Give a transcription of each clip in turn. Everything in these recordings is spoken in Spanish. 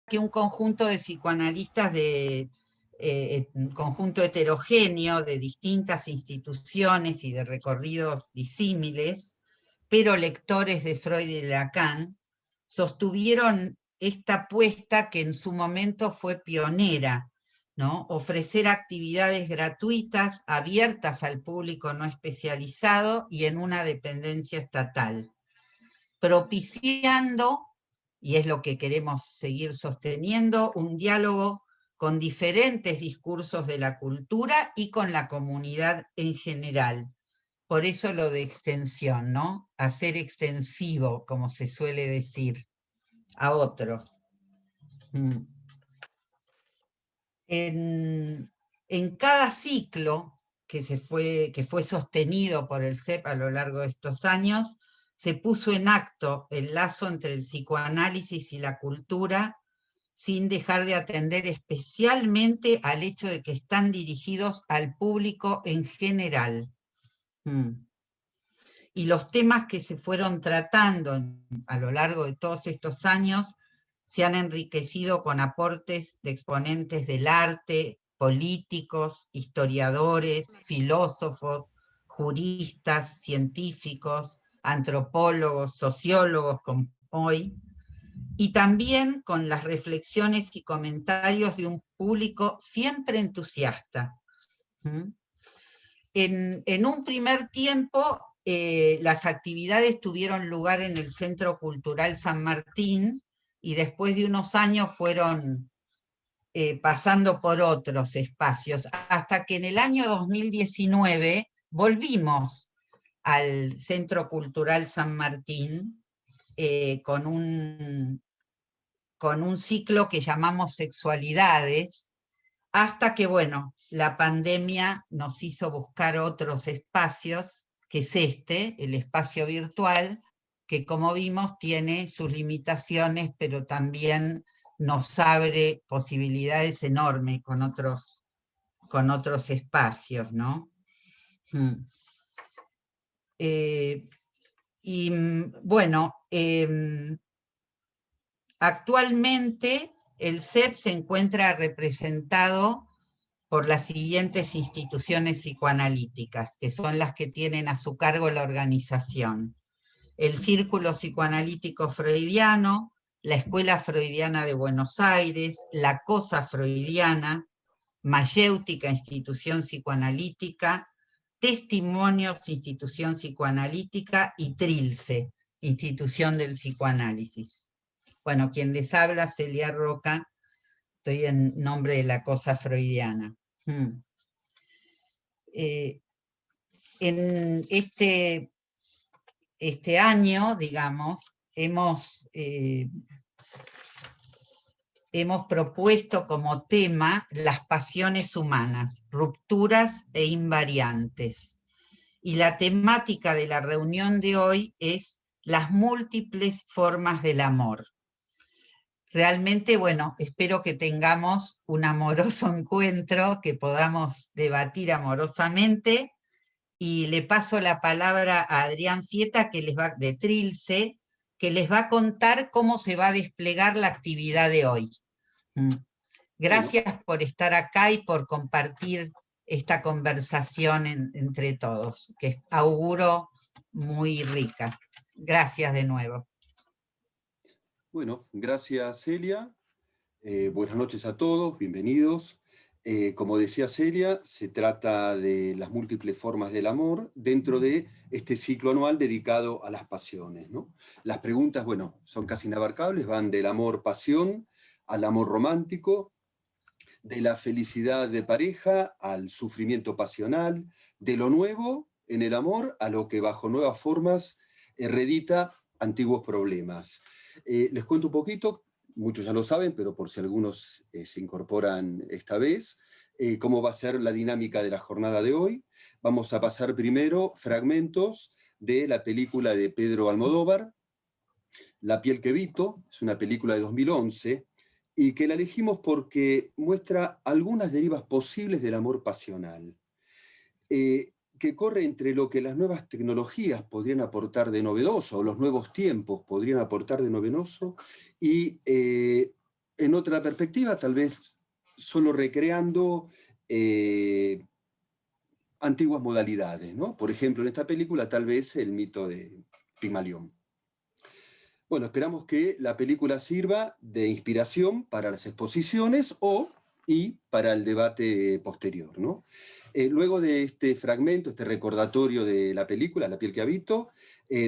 que un conjunto de psicoanalistas un conjunto heterogéneo de distintas instituciones y de recorridos disímiles, pero lectores de Freud y de Lacan, sostuvieron esta apuesta que en su momento fue pionera, ¿no? Ofrecer actividades gratuitas, abiertas al público no especializado y en una dependencia estatal, propiciando, y es lo que queremos seguir sosteniendo, un diálogo con diferentes discursos de la cultura y con la comunidad en general. Por eso lo de extensión, ¿no? Hacer extensivo, como se suele decir, a otros. En cada ciclo que fue sostenido por el CEP a lo largo de estos años, se puso en acto el lazo entre el psicoanálisis y la cultura, sin dejar de atender especialmente al hecho de que están dirigidos al público en general. Y los temas que se fueron tratando a lo largo de todos estos años se han enriquecido con aportes de exponentes del arte, políticos, historiadores, filósofos, juristas, científicos, antropólogos, sociólogos, como hoy, y también con las reflexiones y comentarios de un público siempre entusiasta. En un primer tiempo, las actividades tuvieron lugar en el Centro Cultural San Martín y después de unos años fueron pasando por otros espacios, hasta que en el año 2019 volvimos al Centro Cultural San Martín con un ciclo que llamamos Sexualidades, hasta que, bueno, la pandemia nos hizo buscar otros espacios, que es el espacio virtual, que como vimos tiene sus limitaciones, pero también nos abre posibilidades enormes con otros espacios, ¿no? Y bueno, actualmente el CEP se encuentra representado por las siguientes instituciones psicoanalíticas, que son las que tienen a su cargo la organización: el Círculo Psicoanalítico Freudiano, la Escuela Freudiana de Buenos Aires, la Cosa Freudiana, Mayéutica, Institución Psicoanalítica, Testimonios, Institución Psicoanalítica, y Trilce, Institución del Psicoanálisis. Bueno, quien les habla, Celia Roca, estoy en nombre de la Cosa Freudiana. En este año, digamos, hemos propuesto como tema las pasiones humanas, rupturas e invariantes. Y la temática de la reunión de hoy es las múltiples formas del amor. Realmente, bueno, espero que tengamos un amoroso encuentro, que podamos debatir amorosamente, y le paso la palabra a Adrián Fieta, de Trilce, que les va a contar cómo se va a desplegar la actividad de hoy. Gracias por estar acá y por compartir esta conversación entre todos, que auguro muy rica. Gracias de nuevo. Bueno, gracias Celia. Buenas noches a todos, bienvenidos. Como decía Celia, se trata de las múltiples formas del amor dentro de este ciclo anual dedicado a las pasiones, ¿no? Las preguntas, bueno, son casi inabarcables, van del amor-pasión al amor romántico, de la felicidad de pareja al sufrimiento pasional, de lo nuevo en el amor a lo que bajo nuevas formas reedita antiguos problemas. Les cuento un poquito, muchos ya lo saben, pero por si algunos se incorporan esta vez, cómo va a ser la dinámica de la jornada de hoy. Vamos a pasar primero fragmentos de la película de Pedro Almodóvar, La piel que evito, es una película de 2011, y que la elegimos porque muestra algunas derivas posibles del amor pasional, que corre entre lo que las nuevas tecnologías podrían aportar de novedoso, o los nuevos tiempos podrían aportar de novedoso, y en otra perspectiva, tal vez solo recreando antiguas modalidades, ¿no? Por ejemplo, en esta película tal vez el mito de Pigmalión. Bueno, esperamos que la película sirva de inspiración para las exposiciones y para el debate posterior, ¿no? Luego de este fragmento, este recordatorio de la película, La piel que habito,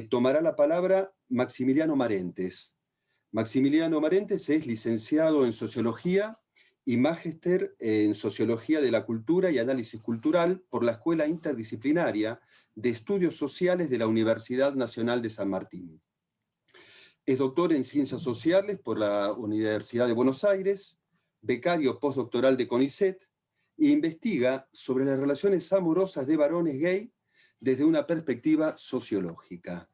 tomará la palabra Maximiliano Marentes. Maximiliano Marentes es licenciado en Sociología y magíster en Sociología de la Cultura y Análisis Cultural por la Escuela Interdisciplinaria de Estudios Sociales de la Universidad Nacional de San Martín. Es doctor en Ciencias Sociales por la Universidad de Buenos Aires, becario postdoctoral de CONICET, e investiga sobre las relaciones amorosas de varones gay desde una perspectiva sociológica.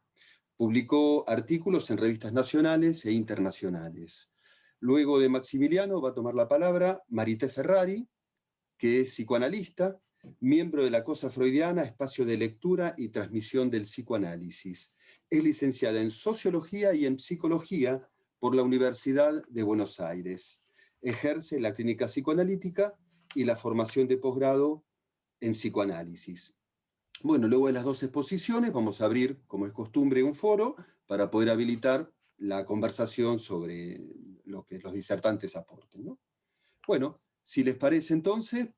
Publicó artículos en revistas nacionales e internacionales. Luego de Maximiliano va a tomar la palabra Marité Ferrari, que es psicoanalista, miembro de la Cosa Freudiana, espacio de lectura y transmisión del psicoanálisis. Es licenciada en Sociología y en Psicología por la Universidad de Buenos Aires. Ejerce la clínica psicoanalítica y la formación de posgrado en psicoanálisis. Bueno, luego de las dos exposiciones vamos a abrir, como es costumbre, un foro para poder habilitar la conversación sobre lo que los disertantes aporten, ¿no? Bueno, si les parece entonces,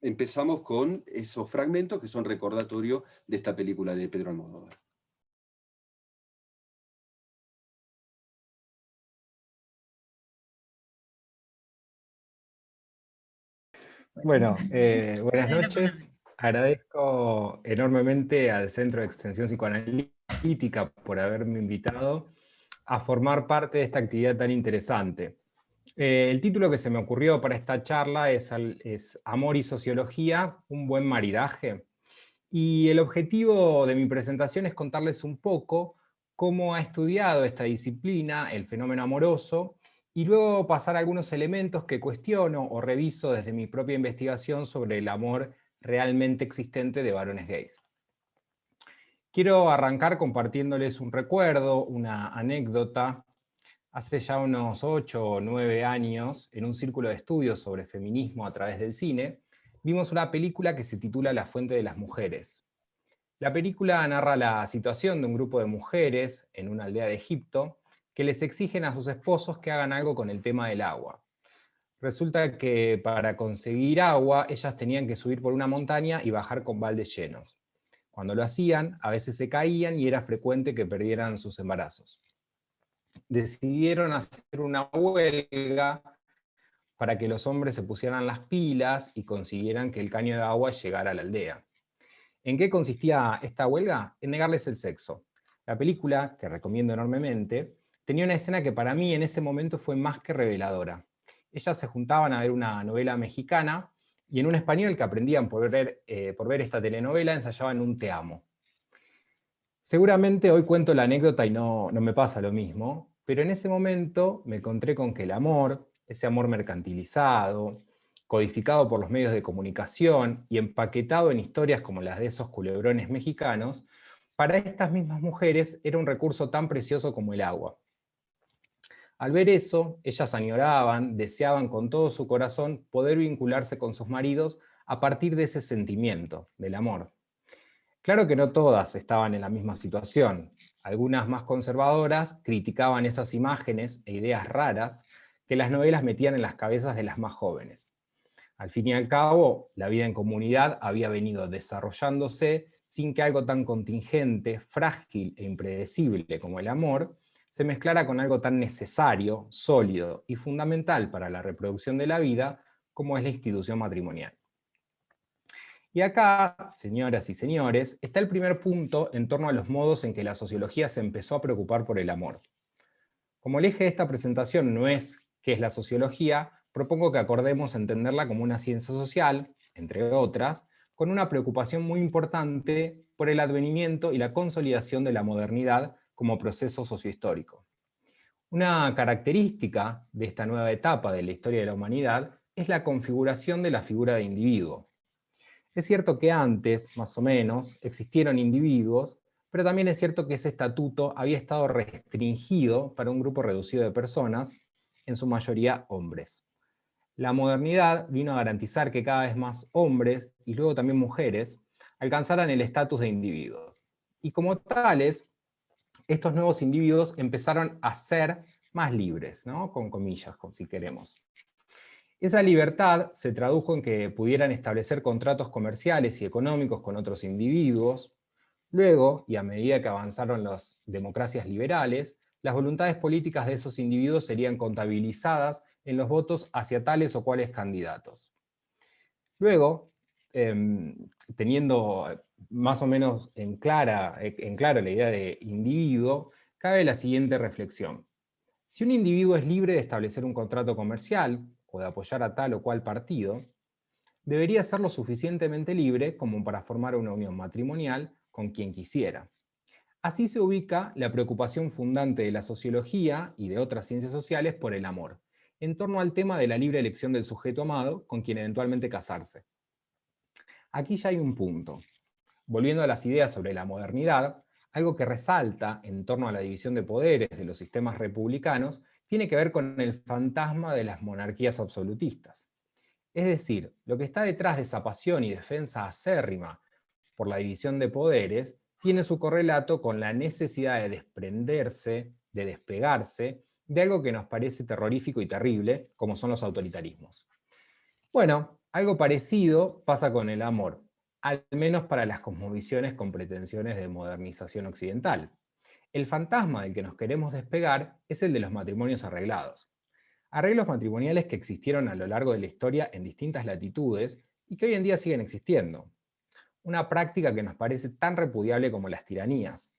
empezamos con esos fragmentos que son recordatorio de esta película de Pedro Almodóvar. Bueno, buenas noches. Agradezco enormemente al Centro de Extensión Psicoanalítica por haberme invitado a formar parte de esta actividad tan interesante. El título que se me ocurrió para esta charla es Amor y Sociología, un buen maridaje. Y el objetivo de mi presentación es contarles un poco cómo ha estudiado esta disciplina, el fenómeno amoroso, y luego pasar a algunos elementos que cuestiono o reviso desde mi propia investigación sobre el amor realmente existente de varones gays. Quiero arrancar compartiéndoles un recuerdo, una anécdota. Hace ya unos 8 o 9 años, en un círculo de estudios sobre feminismo a través del cine, vimos una película que se titula La fuente de las mujeres. La película narra la situación de un grupo de mujeres en una aldea de Egipto que les exigen a sus esposos que hagan algo con el tema del agua. Resulta que para conseguir agua, ellas tenían que subir por una montaña y bajar con baldes llenos. Cuando lo hacían, a veces se caían y era frecuente que perdieran sus embarazos. Decidieron hacer una huelga para que los hombres se pusieran las pilas y consiguieran que el caño de agua llegara a la aldea. ¿En qué consistía esta huelga? En negarles el sexo. La película, que recomiendo enormemente, tenía una escena que para mí en ese momento fue más que reveladora. Ellas se juntaban a ver una novela mexicana y en un español que aprendían por ver esta telenovela ensayaban un te amo. Seguramente hoy cuento la anécdota y no me pasa lo mismo, pero en ese momento me encontré con que el amor, ese amor mercantilizado, codificado por los medios de comunicación y empaquetado en historias como las de esos culebrones mexicanos, para estas mismas mujeres era un recurso tan precioso como el agua. Al ver eso, ellas añoraban, deseaban con todo su corazón poder vincularse con sus maridos a partir de ese sentimiento, del amor. Claro que no todas estaban en la misma situación. Algunas más conservadoras criticaban esas imágenes e ideas raras que las novelas metían en las cabezas de las más jóvenes. Al fin y al cabo, la vida en comunidad había venido desarrollándose sin que algo tan contingente, frágil e impredecible como el amor se mezclara con algo tan necesario, sólido y fundamental para la reproducción de la vida como es la institución matrimonial. Y acá, señoras y señores, está el primer punto en torno a los modos en que la sociología se empezó a preocupar por el amor. Como el eje de esta presentación no es qué es la sociología, propongo que acordemos entenderla como una ciencia social, entre otras, con una preocupación muy importante por el advenimiento y la consolidación de la modernidad como proceso sociohistórico. Una característica de esta nueva etapa de la historia de la humanidad es la configuración de la figura de individuo. Es cierto que antes, más o menos, existieron individuos, pero también es cierto que ese estatuto había estado restringido para un grupo reducido de personas, en su mayoría hombres. La modernidad vino a garantizar que cada vez más hombres, y luego también mujeres, alcanzaran el estatus de individuos. Y como tales, estos nuevos individuos empezaron a ser más libres, ¿no? Con comillas, si queremos. Esa libertad se tradujo en que pudieran establecer contratos comerciales y económicos con otros individuos. Luego, y a medida que avanzaron las democracias liberales, las voluntades políticas de esos individuos serían contabilizadas en los votos hacia tales o cuales candidatos. Luego, teniendo más o menos en claro la idea de individuo, cabe la siguiente reflexión. Si un individuo es libre de establecer un contrato comercial o de apoyar a tal o cual partido, debería ser lo suficientemente libre como para formar una unión matrimonial con quien quisiera. Así se ubica la preocupación fundante de la sociología y de otras ciencias sociales por el amor, en torno al tema de la libre elección del sujeto amado con quien eventualmente casarse. Aquí ya hay un punto. Volviendo a las ideas sobre la modernidad, algo que resalta en torno a la división de poderes de los sistemas republicanos tiene que ver con el fantasma de las monarquías absolutistas. Es decir, lo que está detrás de esa pasión y defensa acérrima por la división de poderes tiene su correlato con la necesidad de desprenderse, de despegarse, de algo que nos parece terrorífico y terrible, como son los autoritarismos. Bueno, algo parecido pasa con el amor, al menos para las cosmovisiones con pretensiones de modernización occidental. El fantasma del que nos queremos despegar es el de los matrimonios arreglados. Arreglos matrimoniales que existieron a lo largo de la historia en distintas latitudes y que hoy en día siguen existiendo. Una práctica que nos parece tan repudiable como las tiranías.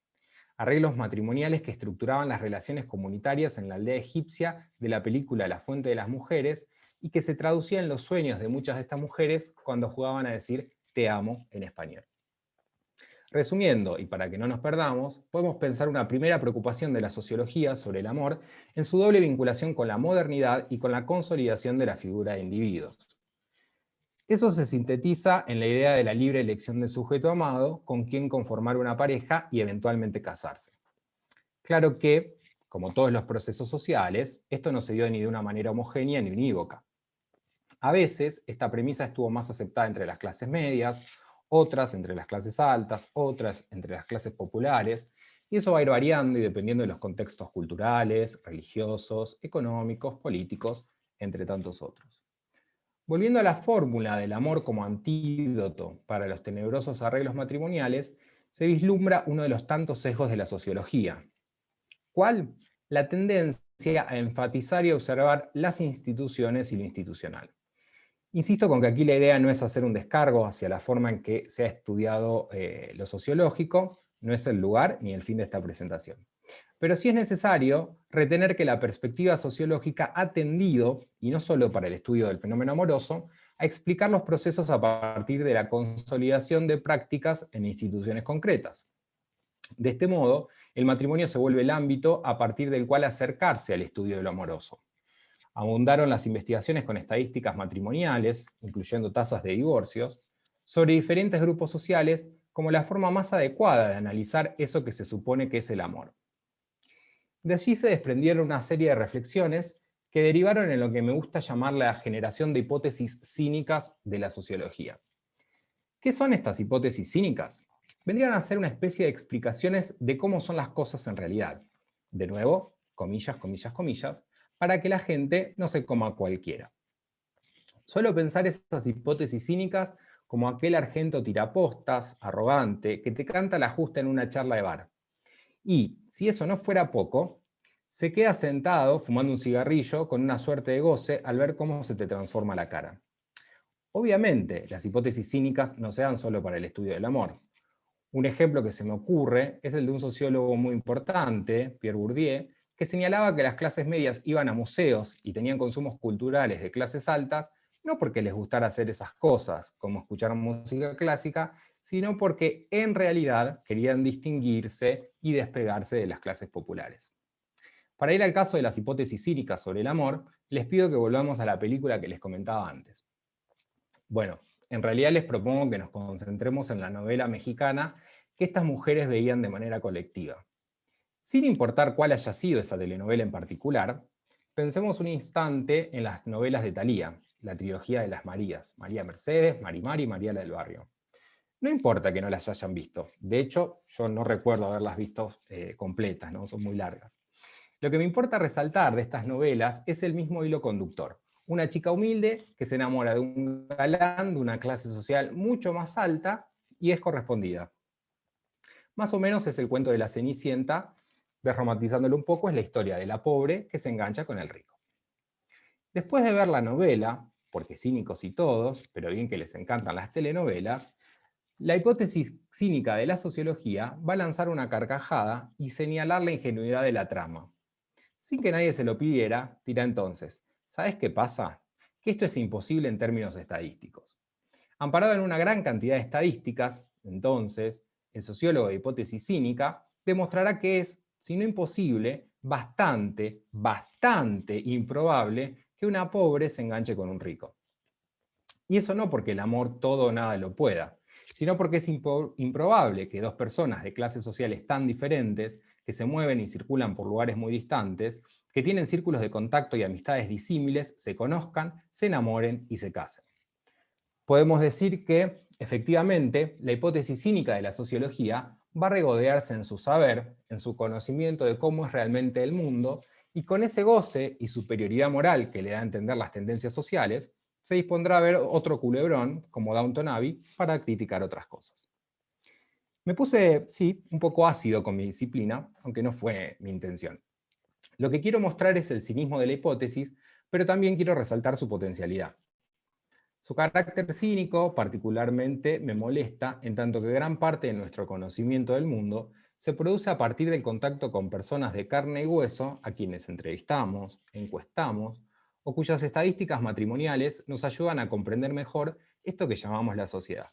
Arreglos matrimoniales que estructuraban las relaciones comunitarias en la aldea egipcia de la película La Fuente de las Mujeres y que se traducían en los sueños de muchas de estas mujeres cuando jugaban a decir te amo en español. Resumiendo, y para que no nos perdamos, podemos pensar una primera preocupación de la sociología sobre el amor en su doble vinculación con la modernidad y con la consolidación de la figura de individuos. Eso se sintetiza en la idea de la libre elección del sujeto amado con quien conformar una pareja y eventualmente casarse. Claro que, como todos los procesos sociales, esto no se dio ni de una manera homogénea ni unívoca. A veces, esta premisa estuvo más aceptada entre las clases medias, otras entre las clases altas, otras entre las clases populares, y eso va a ir variando y dependiendo de los contextos culturales, religiosos, económicos, políticos, entre tantos otros. Volviendo a la fórmula del amor como antídoto para los tenebrosos arreglos matrimoniales, se vislumbra uno de los tantos sesgos de la sociología. ¿Cuál? La tendencia a enfatizar y observar las instituciones y lo institucional. Insisto con que aquí la idea no es hacer un descargo hacia la forma en que se ha estudiado lo sociológico, no es el lugar ni el fin de esta presentación. Pero sí es necesario retener que la perspectiva sociológica ha tendido, y no solo para el estudio del fenómeno amoroso, a explicar los procesos a partir de la consolidación de prácticas en instituciones concretas. De este modo, el matrimonio se vuelve el ámbito a partir del cual acercarse al estudio de lo amoroso. Abundaron las investigaciones con estadísticas matrimoniales, incluyendo tasas de divorcios, sobre diferentes grupos sociales como la forma más adecuada de analizar eso que se supone que es el amor. De allí se desprendieron una serie de reflexiones que derivaron en lo que me gusta llamar la generación de hipótesis cínicas de la sociología. ¿Qué son estas hipótesis cínicas? Vendrían a ser una especie de explicaciones de cómo son las cosas en realidad. De nuevo, comillas, comillas, comillas, para que la gente no se coma cualquiera. Suelo pensar esas hipótesis cínicas como aquel argento tirapostas, arrogante, que te canta la justa en una charla de bar. Y, si eso no fuera poco, se queda sentado fumando un cigarrillo con una suerte de goce al ver cómo se te transforma la cara. Obviamente, las hipótesis cínicas no se dan solo para el estudio del amor. Un ejemplo que se me ocurre es el de un sociólogo muy importante, Pierre Bourdieu, que señalaba que las clases medias iban a museos y tenían consumos culturales de clases altas, no porque les gustara hacer esas cosas, como escuchar música clásica, sino porque en realidad querían distinguirse y despegarse de las clases populares. Para ir al caso de las hipótesis cínicas sobre el amor, les pido que volvamos a la película que les comentaba antes. Bueno, en realidad les propongo que nos concentremos en la novela mexicana que estas mujeres veían de manera colectiva. Sin importar cuál haya sido esa telenovela en particular, pensemos un instante en las novelas de Thalía, la trilogía de las Marías, María Mercedes, Marimar y María la del Barrio. No importa que no las hayan visto, de hecho yo no recuerdo haberlas visto completas, ¿no? Son muy largas. Lo que me importa resaltar de estas novelas es el mismo hilo conductor. Una chica humilde que se enamora de un galán de una clase social mucho más alta y es correspondida. Más o menos es el cuento de la Cenicienta, desromantizándolo un poco, es la historia de la pobre que se engancha con el rico. Después de ver la novela, porque cínicos y todos, pero bien que les encantan las telenovelas, la hipótesis cínica de la sociología va a lanzar una carcajada y señalar la ingenuidad de la trama. Sin que nadie se lo pidiera, dirá entonces, ¿sabes qué pasa? Que esto es imposible en términos estadísticos. Amparado en una gran cantidad de estadísticas, entonces, el sociólogo de hipótesis cínica demostrará que es, si no imposible, bastante improbable que una pobre se enganche con un rico. Y eso no porque el amor todo o nada lo pueda, sino porque es improbable que dos personas de clases sociales tan diferentes, que se mueven y circulan por lugares muy distantes, que tienen círculos de contacto y amistades disímiles, se conozcan, se enamoren y se casen. Podemos decir que, efectivamente, la hipótesis cínica de la sociología va a regodearse en su saber, en su conocimiento de cómo es realmente el mundo, y con ese goce y superioridad moral que le da a entender las tendencias sociales, se dispondrá a ver otro culebrón, como Downton Abbey, para criticar otras cosas. Me puse, sí, un poco ácido con mi disciplina, aunque no fue mi intención. Lo que quiero mostrar es el cinismo de la hipótesis, pero también quiero resaltar su potencialidad. Su carácter cínico particularmente me molesta, en tanto que gran parte de nuestro conocimiento del mundo se produce a partir del contacto con personas de carne y hueso a quienes entrevistamos, encuestamos, o cuyas estadísticas matrimoniales nos ayudan a comprender mejor esto que llamamos la sociedad.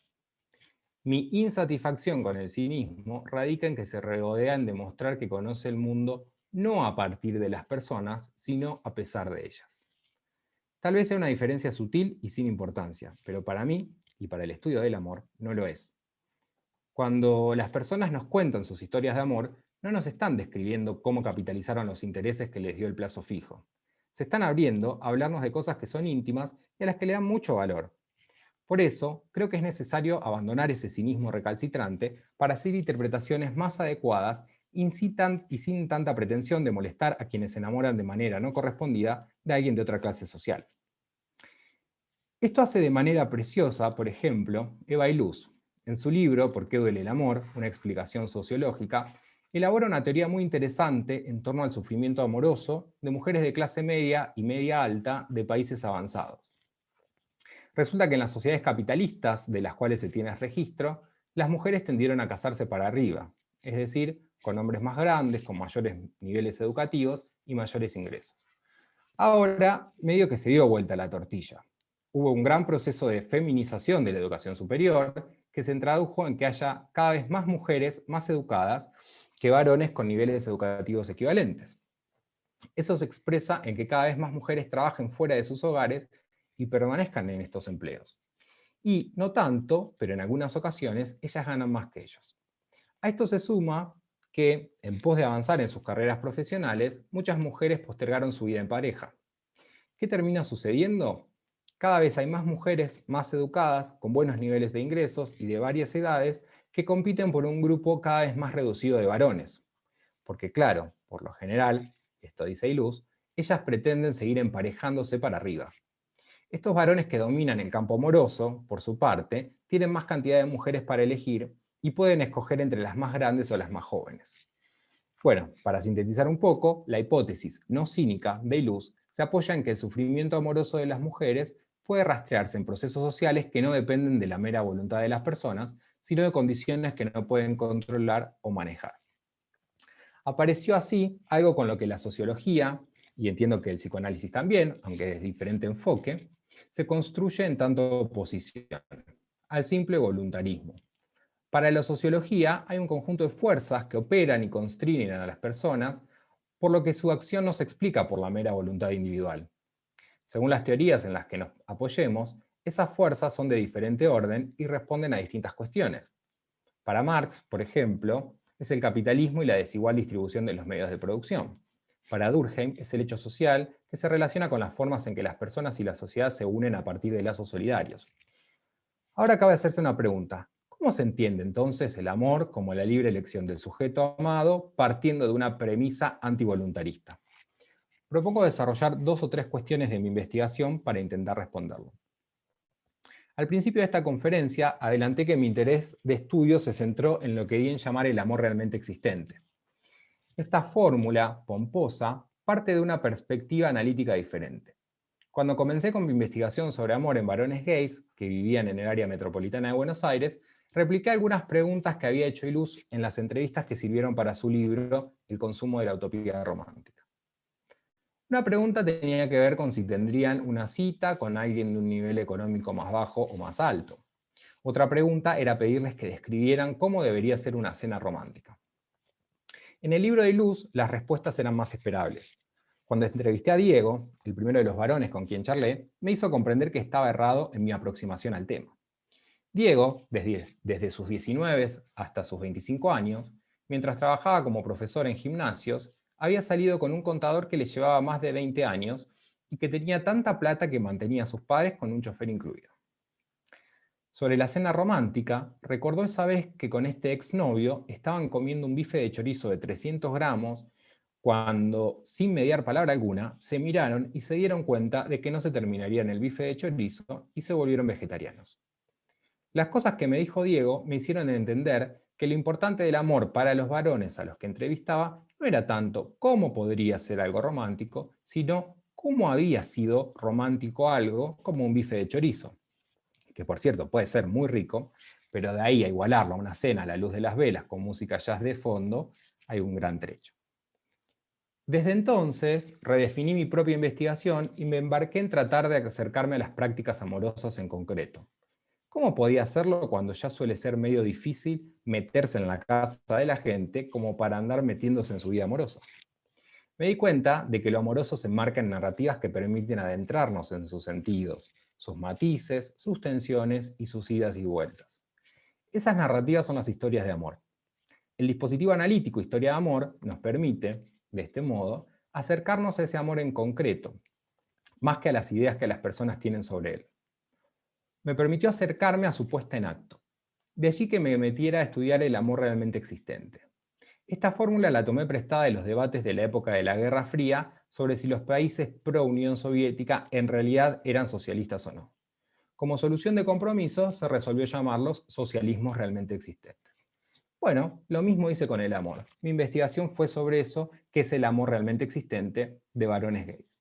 Mi insatisfacción con el cinismo radica en que se regodea en demostrar que conoce el mundo no a partir de las personas, sino a pesar de ellas. Tal vez sea una diferencia sutil y sin importancia, pero para mí, y para el estudio del amor, no lo es. Cuando las personas nos cuentan sus historias de amor, no nos están describiendo cómo capitalizaron los intereses que les dio el plazo fijo. Se están abriendo a hablarnos de cosas que son íntimas y a las que le dan mucho valor. Por eso, creo que es necesario abandonar ese cinismo recalcitrante para hacer interpretaciones más adecuadas y sin tanta pretensión de molestar a quienes se enamoran de manera no correspondida de alguien de otra clase social. Esto hace de manera preciosa, por ejemplo, Eva Illouz. En su libro ¿Por qué duele el amor?, una explicación sociológica, elabora una teoría muy interesante en torno al sufrimiento amoroso de mujeres de clase media y media alta de países avanzados. Resulta que en las sociedades capitalistas, de las cuales se tiene registro, las mujeres tendieron a casarse para arriba, es decir, con hombres más grandes, con mayores niveles educativos y mayores ingresos. Ahora, medio que se dio vuelta la tortilla. Hubo un gran proceso de feminización de la educación superior que se tradujo en que haya cada vez más mujeres más educadas que varones con niveles educativos equivalentes. Eso se expresa en que cada vez más mujeres trabajen fuera de sus hogares y permanezcan en estos empleos. Y no tanto, pero en algunas ocasiones, ellas ganan más que ellos. A esto se suma que, en pos de avanzar en sus carreras profesionales, muchas mujeres postergaron su vida en pareja. ¿Qué termina sucediendo? Cada vez hay más mujeres más educadas, con buenos niveles de ingresos y de varias edades, que compiten por un grupo cada vez más reducido de varones. Porque claro, por lo general, esto dice Illouz, ellas pretenden seguir emparejándose para arriba. Estos varones que dominan el campo amoroso, por su parte, tienen más cantidad de mujeres para elegir y pueden escoger entre las más grandes o las más jóvenes. Bueno, para sintetizar un poco, la hipótesis no cínica de Illouz se apoya en que el sufrimiento amoroso de las mujeres puede rastrearse en procesos sociales que no dependen de la mera voluntad de las personas, sino de condiciones que no pueden controlar o manejar. Apareció así algo con lo que la sociología, y entiendo que el psicoanálisis también, aunque desde diferente enfoque, se construye en tanto oposición al simple voluntarismo. Para la sociología hay un conjunto de fuerzas que operan y constriñen a las personas, por lo que su acción no se explica por la mera voluntad individual. Según las teorías en las que nos apoyemos, esas fuerzas son de diferente orden y responden a distintas cuestiones. Para Marx, por ejemplo, es el capitalismo y la desigual distribución de los medios de producción. Para Durkheim es el hecho social que se relaciona con las formas en que las personas y la sociedad se unen a partir de lazos solidarios. Ahora cabe hacerse una pregunta. ¿Cómo se entiende entonces el amor como la libre elección del sujeto amado partiendo de una premisa antivoluntarista? Propongo desarrollar 2 o 3 cuestiones de mi investigación para intentar responderlo. Al principio de esta conferencia adelanté que mi interés de estudio se centró en lo que di en llamar el amor realmente existente. Esta fórmula pomposa parte de una perspectiva analítica diferente. Cuando comencé con mi investigación sobre amor en varones gays que vivían en el área metropolitana de Buenos Aires, repliqué algunas preguntas que había hecho Iluz en las entrevistas que sirvieron para su libro El consumo de la utopía romántica. Una pregunta tenía que ver con si tendrían una cita con alguien de un nivel económico más bajo o más alto. Otra pregunta era pedirles que describieran cómo debería ser una cena romántica. En el libro de Iluz, las respuestas eran más esperables. Cuando entrevisté a Diego, el primero de los varones con quien charlé, me hizo comprender que estaba errado en mi aproximación al tema. Diego, desde sus 19 hasta sus 25 años, mientras trabajaba como profesor en gimnasios, había salido con un contador que le llevaba más de 20 años y que tenía tanta plata que mantenía a sus padres con un chofer incluido. Sobre la cena romántica, recordó esa vez que con este exnovio estaban comiendo un bife de chorizo de 300 gramos cuando, sin mediar palabra alguna, se miraron y se dieron cuenta de que no se terminarían el bife de chorizo y se volvieron vegetarianos. Las cosas que me dijo Diego me hicieron entender que lo importante del amor para los varones a los que entrevistaba no era tanto cómo podría ser algo romántico, sino cómo había sido romántico algo como un bife de chorizo, que por cierto puede ser muy rico, pero de ahí a igualarlo a una cena a la luz de las velas con música jazz de fondo, hay un gran trecho. Desde entonces, redefiní mi propia investigación y me embarqué en tratar de acercarme a las prácticas amorosas en concreto. ¿Cómo podía hacerlo cuando ya suele ser medio difícil meterse en la casa de la gente como para andar metiéndose en su vida amorosa? Me di cuenta de que lo amoroso se enmarca en narrativas que permiten adentrarnos en sus sentidos, sus matices, sus tensiones y sus idas y vueltas. Esas narrativas son las historias de amor. El dispositivo analítico Historia de Amor nos permite, de este modo, acercarnos a ese amor en concreto, más que a las ideas que las personas tienen sobre él. Me permitió acercarme a su puesta en acto. De allí que me metiera a estudiar el amor realmente existente. Esta fórmula la tomé prestada de los debates de la época de la Guerra Fría sobre si los países pro-Unión Soviética en realidad eran socialistas o no. Como solución de compromiso, se resolvió llamarlos socialismos realmente existentes. Bueno, lo mismo hice con el amor. Mi investigación fue sobre eso, que es el amor realmente existente de varones gays.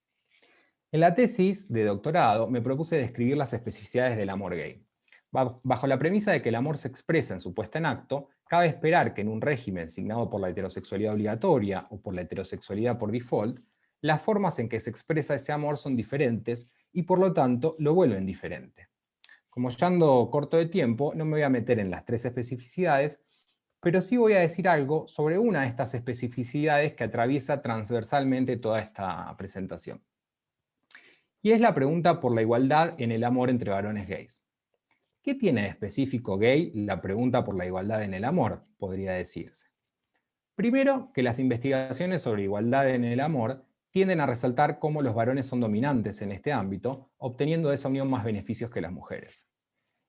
En la tesis de doctorado me propuse describir las especificidades del amor gay. Bajo la premisa de que el amor se expresa en su puesta en acto, cabe esperar que en un régimen signado por la heterosexualidad obligatoria o por la heterosexualidad por default, las formas en que se expresa ese amor son diferentes y por lo tanto lo vuelven diferente. Como ya ando corto de tiempo, no me voy a meter en las 3 especificidades, pero sí voy a decir algo sobre una de estas especificidades que atraviesa transversalmente toda esta presentación. Y es la pregunta por la igualdad en el amor entre varones gays. ¿Qué tiene de específico gay la pregunta por la igualdad en el amor? Podría decirse. Primero, que las investigaciones sobre igualdad en el amor tienden a resaltar cómo los varones son dominantes en este ámbito, obteniendo de esa unión más beneficios que las mujeres.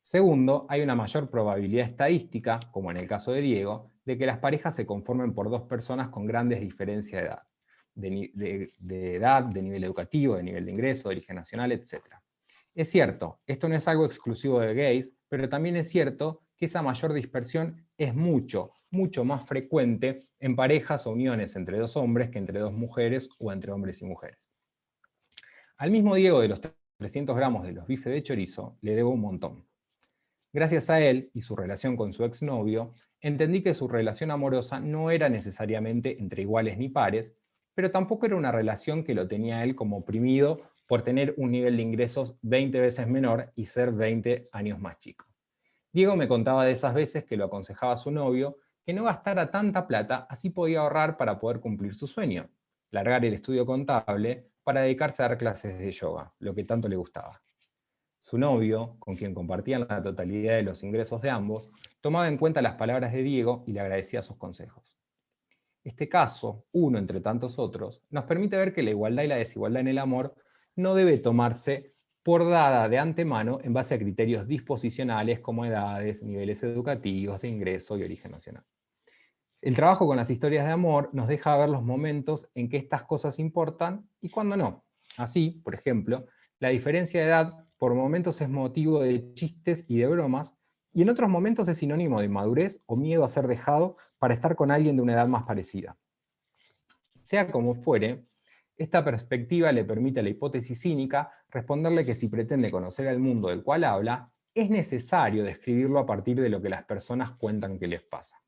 Segundo, hay una mayor probabilidad estadística, como en el caso de Diego, de que las parejas se conformen por 2 personas con grandes diferencias de edad. De edad, de nivel educativo, de nivel de ingreso, de origen nacional, etc. Es cierto, esto no es algo exclusivo de gays, pero también es cierto que esa mayor dispersión es mucho más frecuente en parejas o uniones entre 2 hombres que entre 2 mujeres o entre hombres y mujeres. Al mismo Diego de los 300 gramos de los bifes de chorizo le debo un montón. Gracias a él y su relación con su exnovio, entendí que su relación amorosa no era necesariamente entre iguales ni pares, pero tampoco era una relación que lo tenía él como oprimido por tener un nivel de ingresos 20 veces menor y ser 20 años más chico. Diego me contaba de esas veces que lo aconsejaba a su novio que no gastara tanta plata, así podía ahorrar para poder cumplir su sueño, largar el estudio contable para dedicarse a dar clases de yoga, lo que tanto le gustaba. Su novio, con quien compartían la totalidad de los ingresos de ambos, tomaba en cuenta las palabras de Diego y le agradecía sus consejos. Este caso, uno entre tantos otros, nos permite ver que la igualdad y la desigualdad en el amor no debe tomarse por dada de antemano en base a criterios disposicionales como edades, niveles educativos, de ingreso y origen nacional. El trabajo con las historias de amor nos deja ver los momentos en que estas cosas importan y cuándo no. Así, por ejemplo, la diferencia de edad por momentos es motivo de chistes y de bromas, y en otros momentos es sinónimo de inmadurez o miedo a ser dejado para estar con alguien de una edad más parecida. Sea como fuere, esta perspectiva le permite a la hipótesis cínica responderle que si pretende conocer al mundo del cual habla, es necesario describirlo a partir de lo que las personas cuentan que les pasa.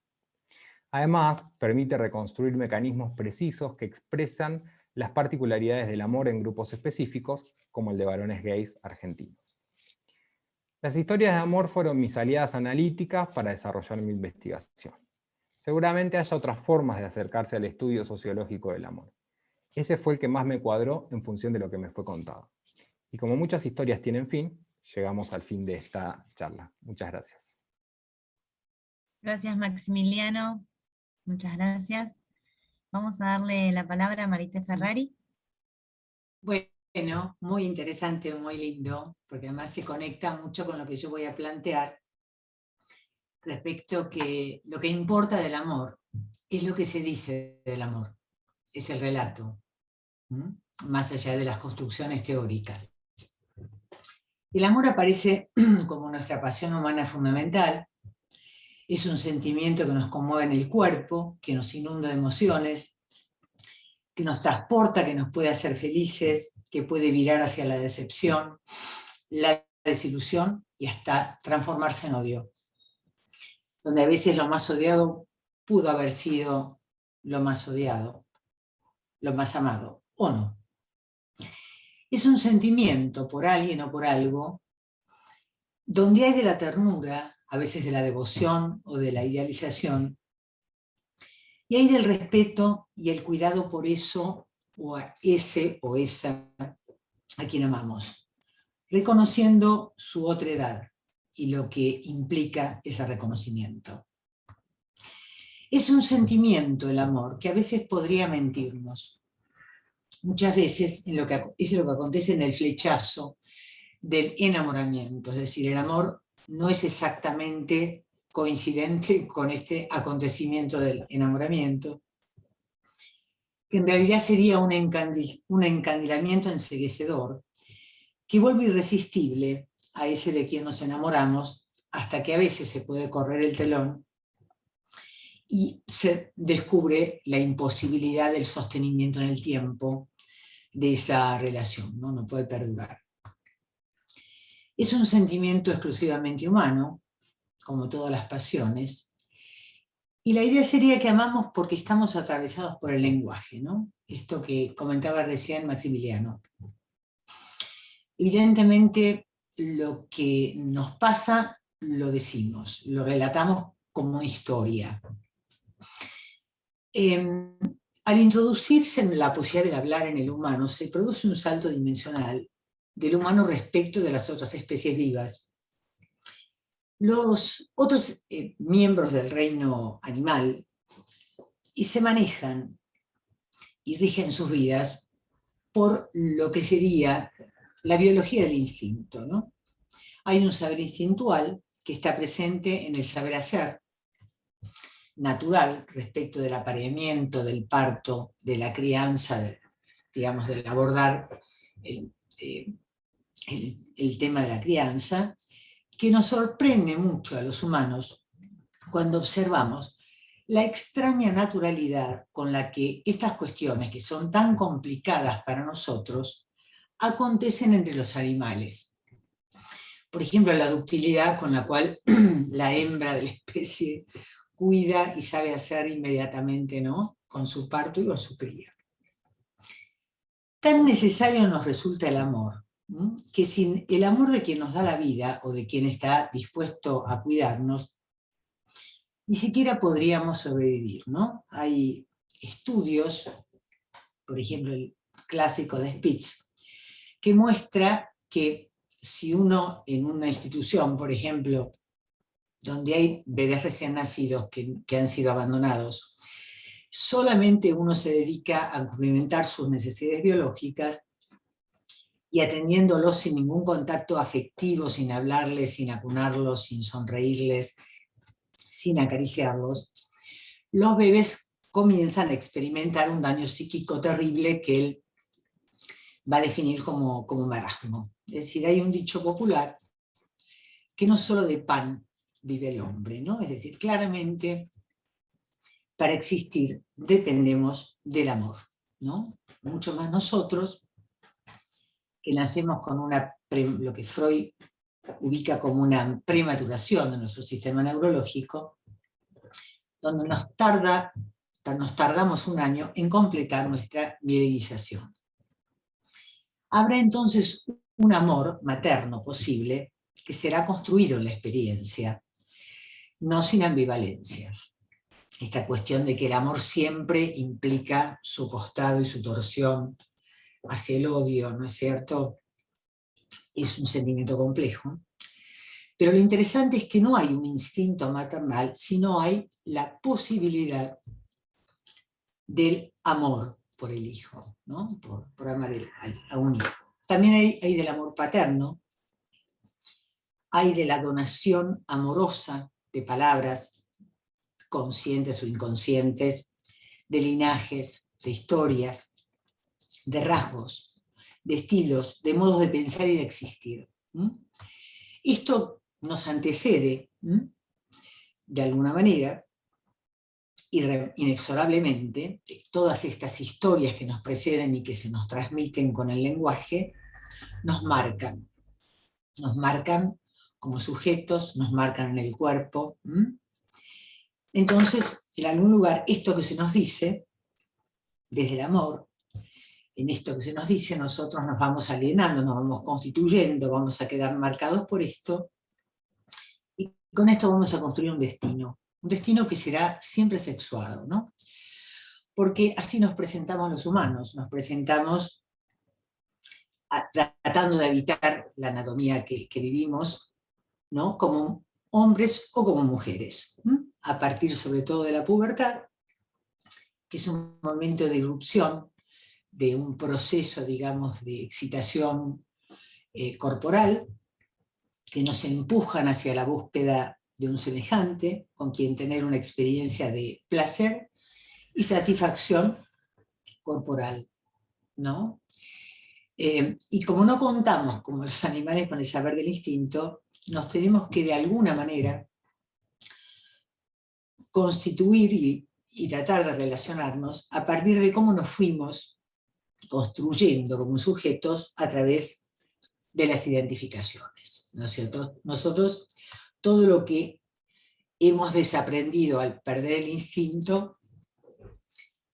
Además, permite reconstruir mecanismos precisos que expresan las particularidades del amor en grupos específicos, como el de varones gays argentinos. Las historias de amor fueron mis aliadas analíticas para desarrollar mi investigación. Seguramente haya otras formas de acercarse al estudio sociológico del amor. Ese fue el que más me cuadró en función de lo que me fue contado. Y como muchas historias tienen fin, llegamos al fin de esta charla. Muchas gracias. Gracias, Maximiliano. Muchas gracias. Vamos a darle la palabra a Marité Ferrari. Bueno, muy interesante, muy lindo, porque además se conecta mucho con lo que yo voy a plantear respecto a que lo que importa del amor es lo que se dice del amor, es el relato, más allá de las construcciones teóricas. El amor aparece como nuestra pasión humana fundamental. Es un sentimiento que nos conmueve en el cuerpo, que nos inunda de emociones, que nos transporta, que nos puede hacer felices, que puede virar hacia la decepción, la desilusión y hasta transformarse en odio. Donde a veces lo más odiado pudo haber sido lo más odiado, lo más amado, o no. Es un sentimiento por alguien o por algo, donde hay de la ternura, a veces de la devoción o de la idealización, y hay del respeto y el cuidado por eso o a ese o esa a quien amamos, reconociendo su otredad y lo que implica ese reconocimiento. Es un sentimiento, el amor, que a veces podría mentirnos. Muchas veces es lo que acontece en el flechazo del enamoramiento, es decir, el amor no es exactamente coincidente con este acontecimiento del enamoramiento, que en realidad sería un encandilamiento enceguecedor, que vuelve irresistible a ese de quien nos enamoramos, hasta que a veces se puede correr el telón y se descubre la imposibilidad del sostenimiento en el tiempo de esa relación, ¿no? No puede perdurar. Es un sentimiento exclusivamente humano, como todas las pasiones, y la idea sería que amamos porque estamos atravesados por el lenguaje, ¿no? Esto que comentaba recién Maximiliano. Evidentemente, lo que nos pasa lo decimos, lo relatamos como una historia. Al introducirse en la posibilidad de hablar en el humano, se produce un salto dimensional del humano respecto de las otras especies vivas. Los otros miembros del reino animal y se manejan y rigen sus vidas por lo que sería la biología del instinto, ¿no? Hay un saber instintual que está presente en el saber hacer natural respecto del apareamiento, del parto, de la crianza, digamos, del abordar el tema de la crianza, que nos sorprende mucho a los humanos cuando observamos la extraña naturalidad con la que estas cuestiones, que son tan complicadas para nosotros, acontecen entre los animales. Por ejemplo, la ductilidad con la cual la hembra de la especie cuida y sabe hacer inmediatamente, ¿no?, con su parto y con su cría. Tan necesario nos resulta el amor, que sin el amor de quien nos da la vida o de quien está dispuesto a cuidarnos, ni siquiera podríamos sobrevivir, ¿no? Hay estudios, por ejemplo el clásico de Spitz, que muestra que si uno en una institución, por ejemplo, donde hay bebés recién nacidos que han sido abandonados, solamente uno se dedica a cumplimentar sus necesidades biológicas y atendiéndolos sin ningún contacto afectivo, sin hablarles, sin acunarlos, sin sonreírles, sin acariciarlos, los bebés comienzan a experimentar un daño psíquico terrible que él va a definir como marasmo. Es decir, hay un dicho popular que no solo de pan vive el hombre, ¿no? Es decir, claramente para existir dependemos del amor, ¿no? Mucho más nosotros, que nacemos con lo que Freud ubica como una prematuración de nuestro sistema neurológico, donde nos tardamos un año en completar nuestra virilización. Habrá entonces un amor materno posible que será construido en la experiencia, no sin ambivalencias. Esta cuestión de que el amor siempre implica su costado y su torsión hacia el odio, ¿no es cierto? Es un sentimiento complejo. Pero lo interesante es que no hay un instinto maternal, sino hay la posibilidad del amor por el hijo, ¿no? Por amar a un hijo. También hay del amor paterno, hay de la donación amorosa de palabras, conscientes o inconscientes, de linajes, de historias, de rasgos, de estilos, de modos de pensar y de existir. Esto nos antecede, de alguna manera, inexorablemente, todas estas historias que nos preceden y que se nos transmiten con el lenguaje, nos marcan como sujetos, nos marcan en el cuerpo. Entonces, en algún lugar, esto que se nos dice, desde el amor, en esto que se nos dice, nosotros nos vamos alienando, nos vamos constituyendo, vamos a quedar marcados por esto, y con esto vamos a construir un destino que será siempre sexuado, ¿no? Porque así nos presentamos los humanos, nos presentamos tratando de habitar la anatomía que vivimos, ¿no? Como hombres o como mujeres, a partir sobre todo de la pubertad, que es un momento de irrupción, de un proceso, digamos, de excitación corporal, que nos empujan hacia la búsqueda de un semejante, con quien tener una experiencia de placer y satisfacción corporal, ¿no? Y como no contamos, como los animales, con el saber del instinto, nos tenemos que de alguna manera constituir y tratar de relacionarnos a partir de cómo nos fuimos construyendo como sujetos a través de las identificaciones, ¿no es cierto? Nosotros, todo lo que hemos desaprendido al perder el instinto,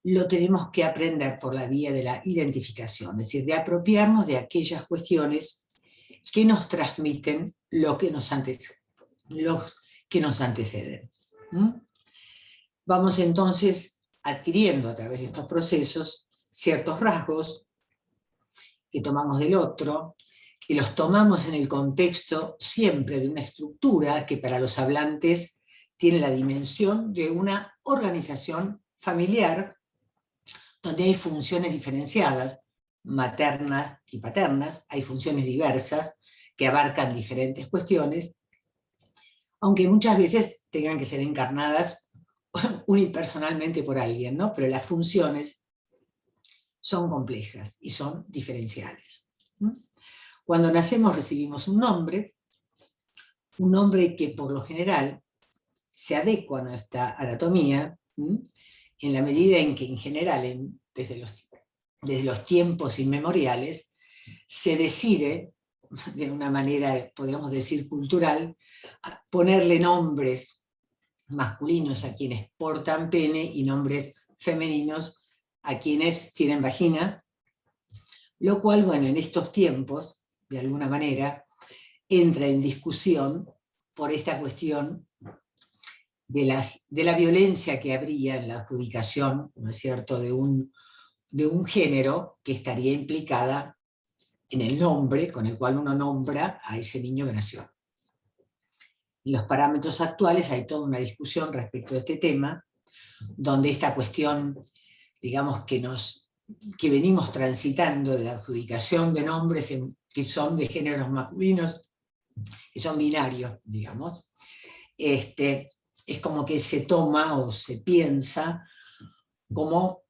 lo tenemos que aprender por la vía de la identificación, es decir, de apropiarnos de aquellas cuestiones que nos transmiten lo que nos anteceden. Vamos entonces adquiriendo a través de estos procesos ciertos rasgos que tomamos del otro, que los tomamos en el contexto siempre de una estructura que para los hablantes tiene la dimensión de una organización familiar donde hay funciones diferenciadas, maternas y paternas, hay funciones diversas que abarcan diferentes cuestiones, aunque muchas veces tengan que ser encarnadas unipersonalmente por alguien, ¿no? Pero las funciones son complejas y son diferenciales. Cuando nacemos recibimos un nombre que por lo general se adecua a nuestra anatomía, en la medida en que en general, desde los tiempos inmemoriales, se decide, de una manera, podríamos decir, cultural, ponerle nombres masculinos a quienes portan pene y nombres femeninos a quienes tienen vagina, lo cual, bueno, en estos tiempos, de alguna manera, entra en discusión por esta cuestión de la violencia que habría en la adjudicación, ¿no es cierto?, de un género que estaría implicada en el nombre con el cual uno nombra a ese niño que nació. En los parámetros actuales hay toda una discusión respecto de este tema, donde esta cuestión, digamos, que venimos transitando de la adjudicación de nombres que son de géneros masculinos, que son binarios, digamos, es como que se toma o se piensa como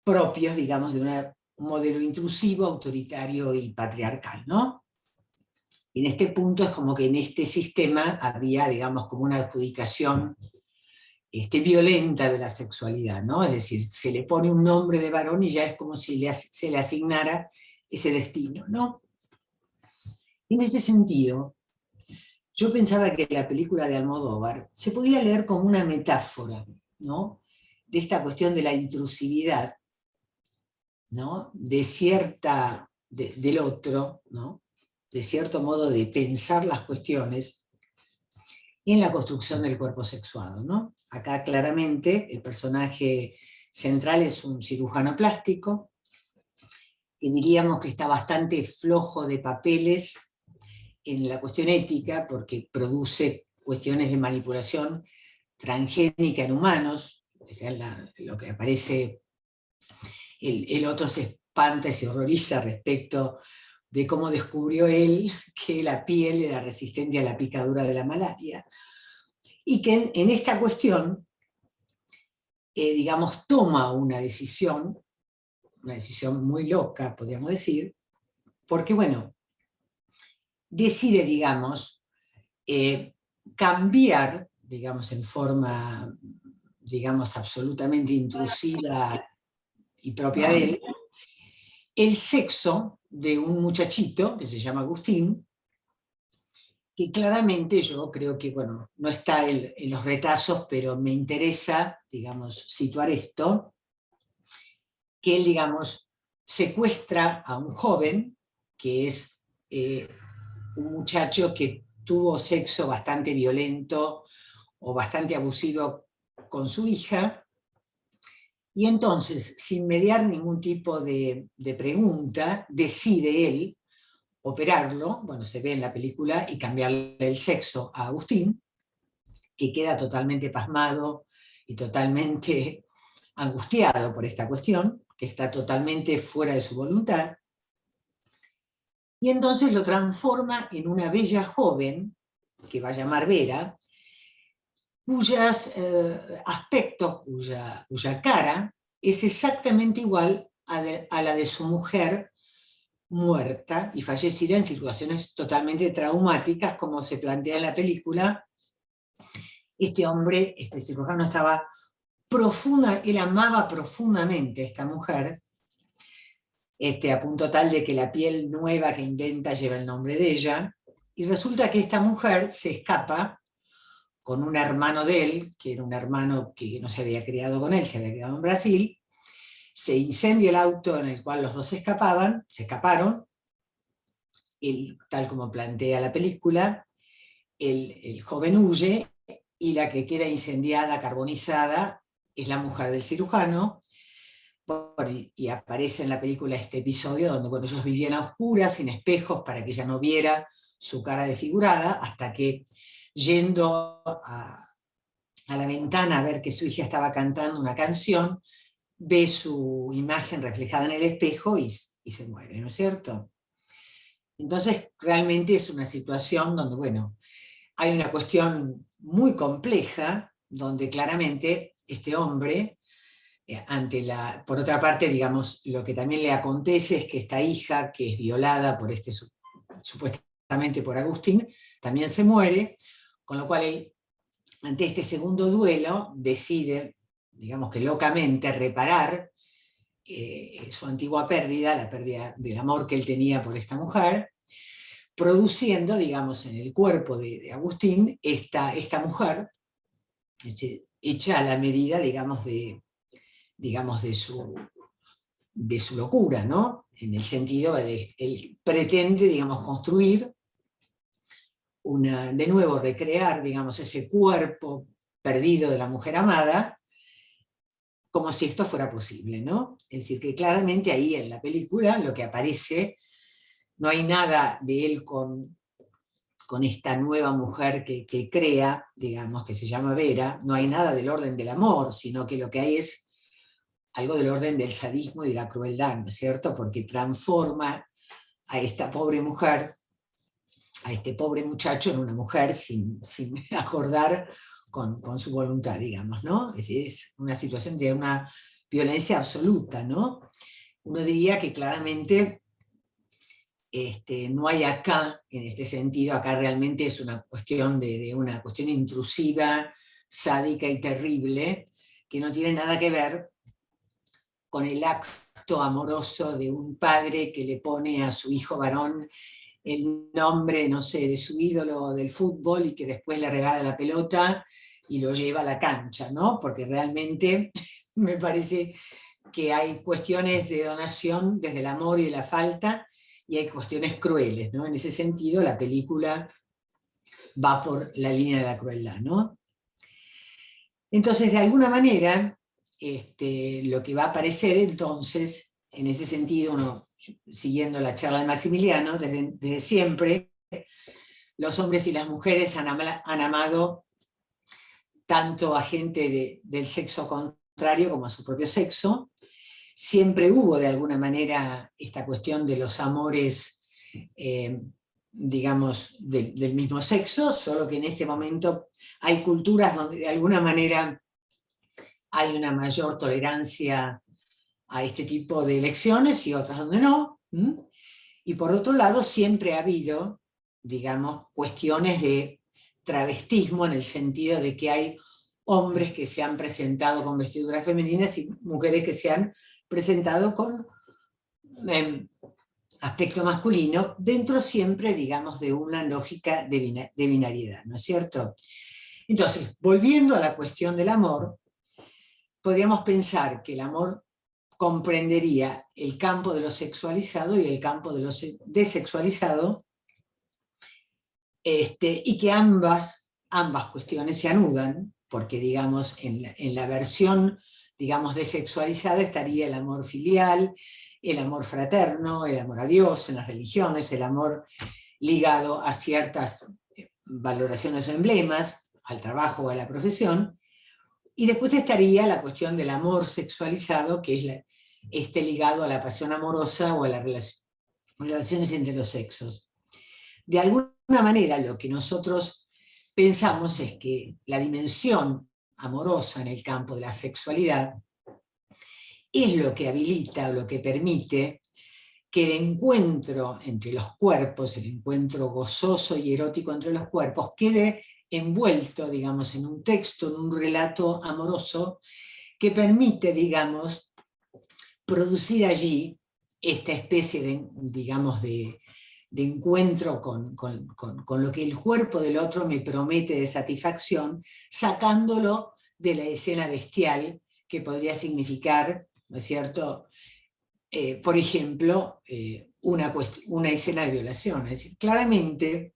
propios, digamos, de un modelo intrusivo, autoritario y patriarcal, ¿no? En este punto es como que en este sistema había, digamos, como una adjudicación violenta de la sexualidad, ¿no? Es decir, se le pone un nombre de varón y ya es como si se le asignara ese destino, ¿no? En ese sentido, yo pensaba que la película de Almodóvar se podía leer como una metáfora, ¿no? De esta cuestión de la intrusividad, ¿no? Del otro, ¿no? De cierto modo de pensar las cuestiones en la construcción del cuerpo sexuado, ¿no? Acá claramente el personaje central es un cirujano plástico, que diríamos que está bastante flojo de papeles en la cuestión ética, porque produce cuestiones de manipulación transgénica en humanos. Lo que aparece, el otro se espanta y se horroriza respecto de cómo descubrió él que la piel era resistente a la picadura de la malaria, y que en esta cuestión, digamos, toma una decisión muy loca, podríamos decir, porque, bueno, decide, digamos, cambiar, digamos, en forma, digamos, absolutamente intrusiva y propia de él, el sexo de un muchachito que se llama Agustín, que claramente yo creo que, bueno, no está en los retazos, pero me interesa, digamos, situar esto, que él, digamos, secuestra a un joven, que es un muchacho que tuvo sexo bastante violento o bastante abusivo con su hija, y entonces, sin mediar ningún tipo de pregunta, decide él operarlo, bueno, se ve en la película, y cambiarle el sexo a Agustín, que queda totalmente pasmado y totalmente angustiado por esta cuestión, que está totalmente fuera de su voluntad, y entonces lo transforma en una bella joven, que va a llamar Vera, cuyos aspectos, cuya cara es exactamente igual a la de su mujer muerta y fallecida en situaciones totalmente traumáticas, como se plantea en la película. Este hombre, este cirujano, estaba él amaba profundamente a esta mujer, a punto tal de que la piel nueva que inventa lleva el nombre de ella, y resulta que esta mujer se escapa con un hermano de él, que era un hermano que no se había criado con él, se había criado en Brasil. Se incendia el auto en el cual los dos se escaparon, tal como plantea la película, el joven huye, y la que queda incendiada, carbonizada, es la mujer del cirujano. Bueno, y aparece en la película este episodio donde, bueno, ellos vivían a oscuras, sin espejos, para que ella no viera su cara desfigurada, hasta que, yendo a la ventana a ver que su hija estaba cantando una canción, ve su imagen reflejada en el espejo y se muere, ¿no es cierto? Entonces, realmente es una situación donde, bueno, hay una cuestión muy compleja, donde claramente este hombre, por otra parte, digamos, lo que también le acontece es que esta hija, que es violada por supuestamente por Agustín, también se muere, con lo cual él, ante este segundo duelo, decide, digamos que locamente, reparar su antigua pérdida, la pérdida del amor que él tenía por esta mujer, produciendo, digamos, en el cuerpo de Agustín esta mujer, hecha a la medida, digamos, de su locura, ¿no? En el sentido de él pretende, digamos, construir de nuevo recrear, digamos, ese cuerpo perdido de la mujer amada, como si esto fuera posible, ¿no? Es decir, que claramente ahí en la película lo que aparece, no hay nada de él con con esta nueva mujer que crea, digamos, que se llama Vera, no hay nada del orden del amor, sino que lo que hay es algo del orden del sadismo y de la crueldad, ¿no es cierto? Porque transforma a esta pobre mujer, a este pobre muchacho en una mujer sin acordar con su voluntad, digamos, ¿no? Es una situación de una violencia absoluta, ¿no? Uno diría que claramente no hay acá, en este sentido, acá realmente es una cuestión de una cuestión intrusiva, sádica y terrible, que no tiene nada que ver con el acto amoroso de un padre que le pone a su hijo varón el nombre, no sé, de su ídolo del fútbol y que después le regala la pelota y lo lleva a la cancha, ¿no? Porque realmente me parece que hay cuestiones de donación desde el amor y de la falta, y hay cuestiones crueles, ¿no? En ese sentido, la película va por la línea de la crueldad, ¿no? Entonces, de alguna manera, lo que va a aparecer entonces, en ese sentido, uno, siguiendo la charla de Maximiliano, desde siempre, los hombres y las mujeres han amado tanto a gente del sexo contrario como a su propio sexo. Siempre hubo de alguna manera esta cuestión de los amores, digamos, del mismo sexo, solo que en este momento hay culturas donde de alguna manera hay una mayor tolerancia a este tipo de elecciones y otras donde no. Y por otro lado, siempre ha habido, digamos, cuestiones de travestismo en el sentido de que hay hombres que se han presentado con vestiduras femeninas y mujeres que se han presentado con aspecto masculino, dentro siempre, digamos, de una lógica de binariedad, ¿no es cierto? Entonces, volviendo a la cuestión del amor, podríamos pensar que el amor comprendería el campo de lo sexualizado y el campo de lo desexualizado, y que ambas cuestiones se anudan, porque digamos, en la versión, digamos, desexualizada estaría el amor filial, el amor fraterno, el amor a Dios en las religiones, el amor ligado a ciertas valoraciones o emblemas, al trabajo o a la profesión, y después estaría la cuestión del amor sexualizado, que es ligado a la pasión amorosa o a las relaciones entre los sexos. De alguna manera, lo que nosotros pensamos es que la dimensión amorosa en el campo de la sexualidad es lo que habilita o lo que permite que el encuentro entre los cuerpos, el encuentro gozoso y erótico entre los cuerpos, quede envuelto, digamos, en un texto, en un relato amoroso que permite, digamos, producir allí esta especie de, digamos, de encuentro con lo que el cuerpo del otro me promete de satisfacción, sacándolo de la escena bestial que podría significar, ¿no es cierto?, por ejemplo, una escena de violación. Es decir, claramente,